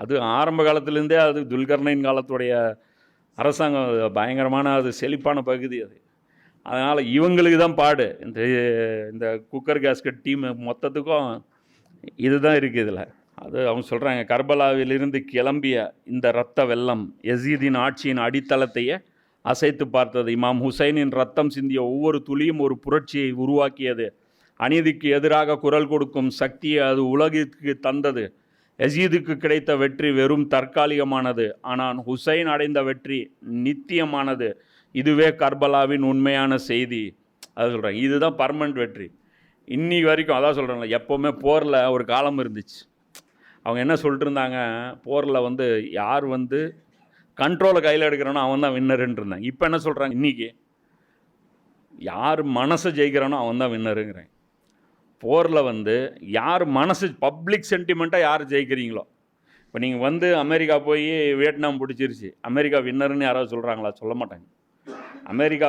அது ஆரம்ப காலத்துலேருந்தே அது துல்கர்னைன் காலத்துடைய அரசாங்கம் பயங்கரமான அது செழிப்பான பகுதி அது. அதனால் இவங்களுக்கு தான் பாடு. இந்த குக்கர் கேஸ்கட் டீம் மொத்தத்துக்கும் இதுதான் இருக்குது இதில். அது அவங்க சொல்கிறாங்க, கர்பலாவிலிருந்து கிளம்பிய இந்த இரத்த வெள்ளம் யசீதின் ஆட்சியின் அடித்தளத்தையே அசைத்து பார்த்தது. இமாம் ஹுசைனின் ரத்தம் சிந்திய ஒவ்வொரு துளியும் ஒரு புரட்சியை உருவாக்கியது. அநீதிக்கு எதிராக குரல் கொடுக்கும் சக்தியை அது உலகிற்கு தந்தது. யசீதுக்கு கிடைத்த வெற்றி வெறும் தற்காலிகமானது, ஆனால் ஹுசைன் அடைந்த வெற்றி நித்தியமானது. இதுவே கர்பலாவின் உண்மையான செய்தி. அது சொல்கிறாங்க, இதுதான் பர்மனெண்ட் வெற்றி. இன்னி வரைக்கும் அதான் சொல்கிறாங்க. எப்போவுமே போரில் ஒரு காலம் இருந்துச்சு. அவங்க என்ன சொல்லிட்டு இருந்தாங்க, போரில் யார் கண்ட்ரோலை கையில் எடுக்கிறானோ அவன் தான் வின்னருன்னு இருந்தாங்க. இப்போ என்ன சொல்கிறாங்க, இன்றைக்கி யார் மனசை ஜெயிக்கிறானோ அவன் தான் வின்னருங்கிறேன். போரில் யார் மனசு பப்ளிக் சென்டிமெண்ட்டாக யார் ஜெயிக்கிறீங்களோ. இப்போ நீங்கள் அமெரிக்கா போய் வியட்நாம் பிடிச்சிருச்சு, அமெரிக்கா வின்னருன்னு யாராவது சொல்கிறாங்களா? சொல்ல மாட்டாங்க. அமெரிக்கா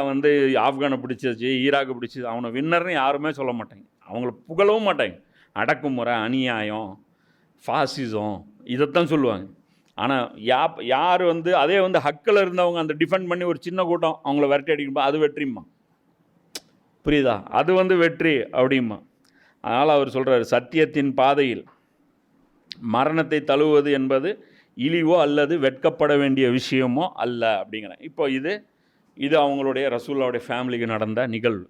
ஆப்கானை பிடிச்சிருச்சு, ஈராக்கு பிடிச்சிது, அவனை வின்னர்னு யாருமே சொல்ல மாட்டாங்க. அவங்கள புகழவும் மாட்டாங்க. அடக்குமுறை, அநியாயம், ஃபாசிசம் இதைத்தான் சொல்லுவாங்க. ஆனால் யார் அதே ஹக்கில் இருந்தவங்க அந்த டிஃபெண்ட் பண்ணி ஒரு சின்ன கூட்டம் அவங்கள விரட்டி அடிக்கும்போது அது வெற்றிம்மா. புரியுதா? அது வெற்றி அப்படிம்மா. அதனால் அவர் சொல்கிறார், சத்தியத்தின் பாதையில் மரணத்தை தழுவுவது என்பது இழிவோ அல்லது வெட்கப்பட வேண்டிய விஷயமோ அல்ல அப்படிங்கிறேன். இப்போ இது அவங்களுடைய ரசூலுல்லாஹ்வுடைய ஃபேமிலிக்கு நடந்த நிகழ்வு.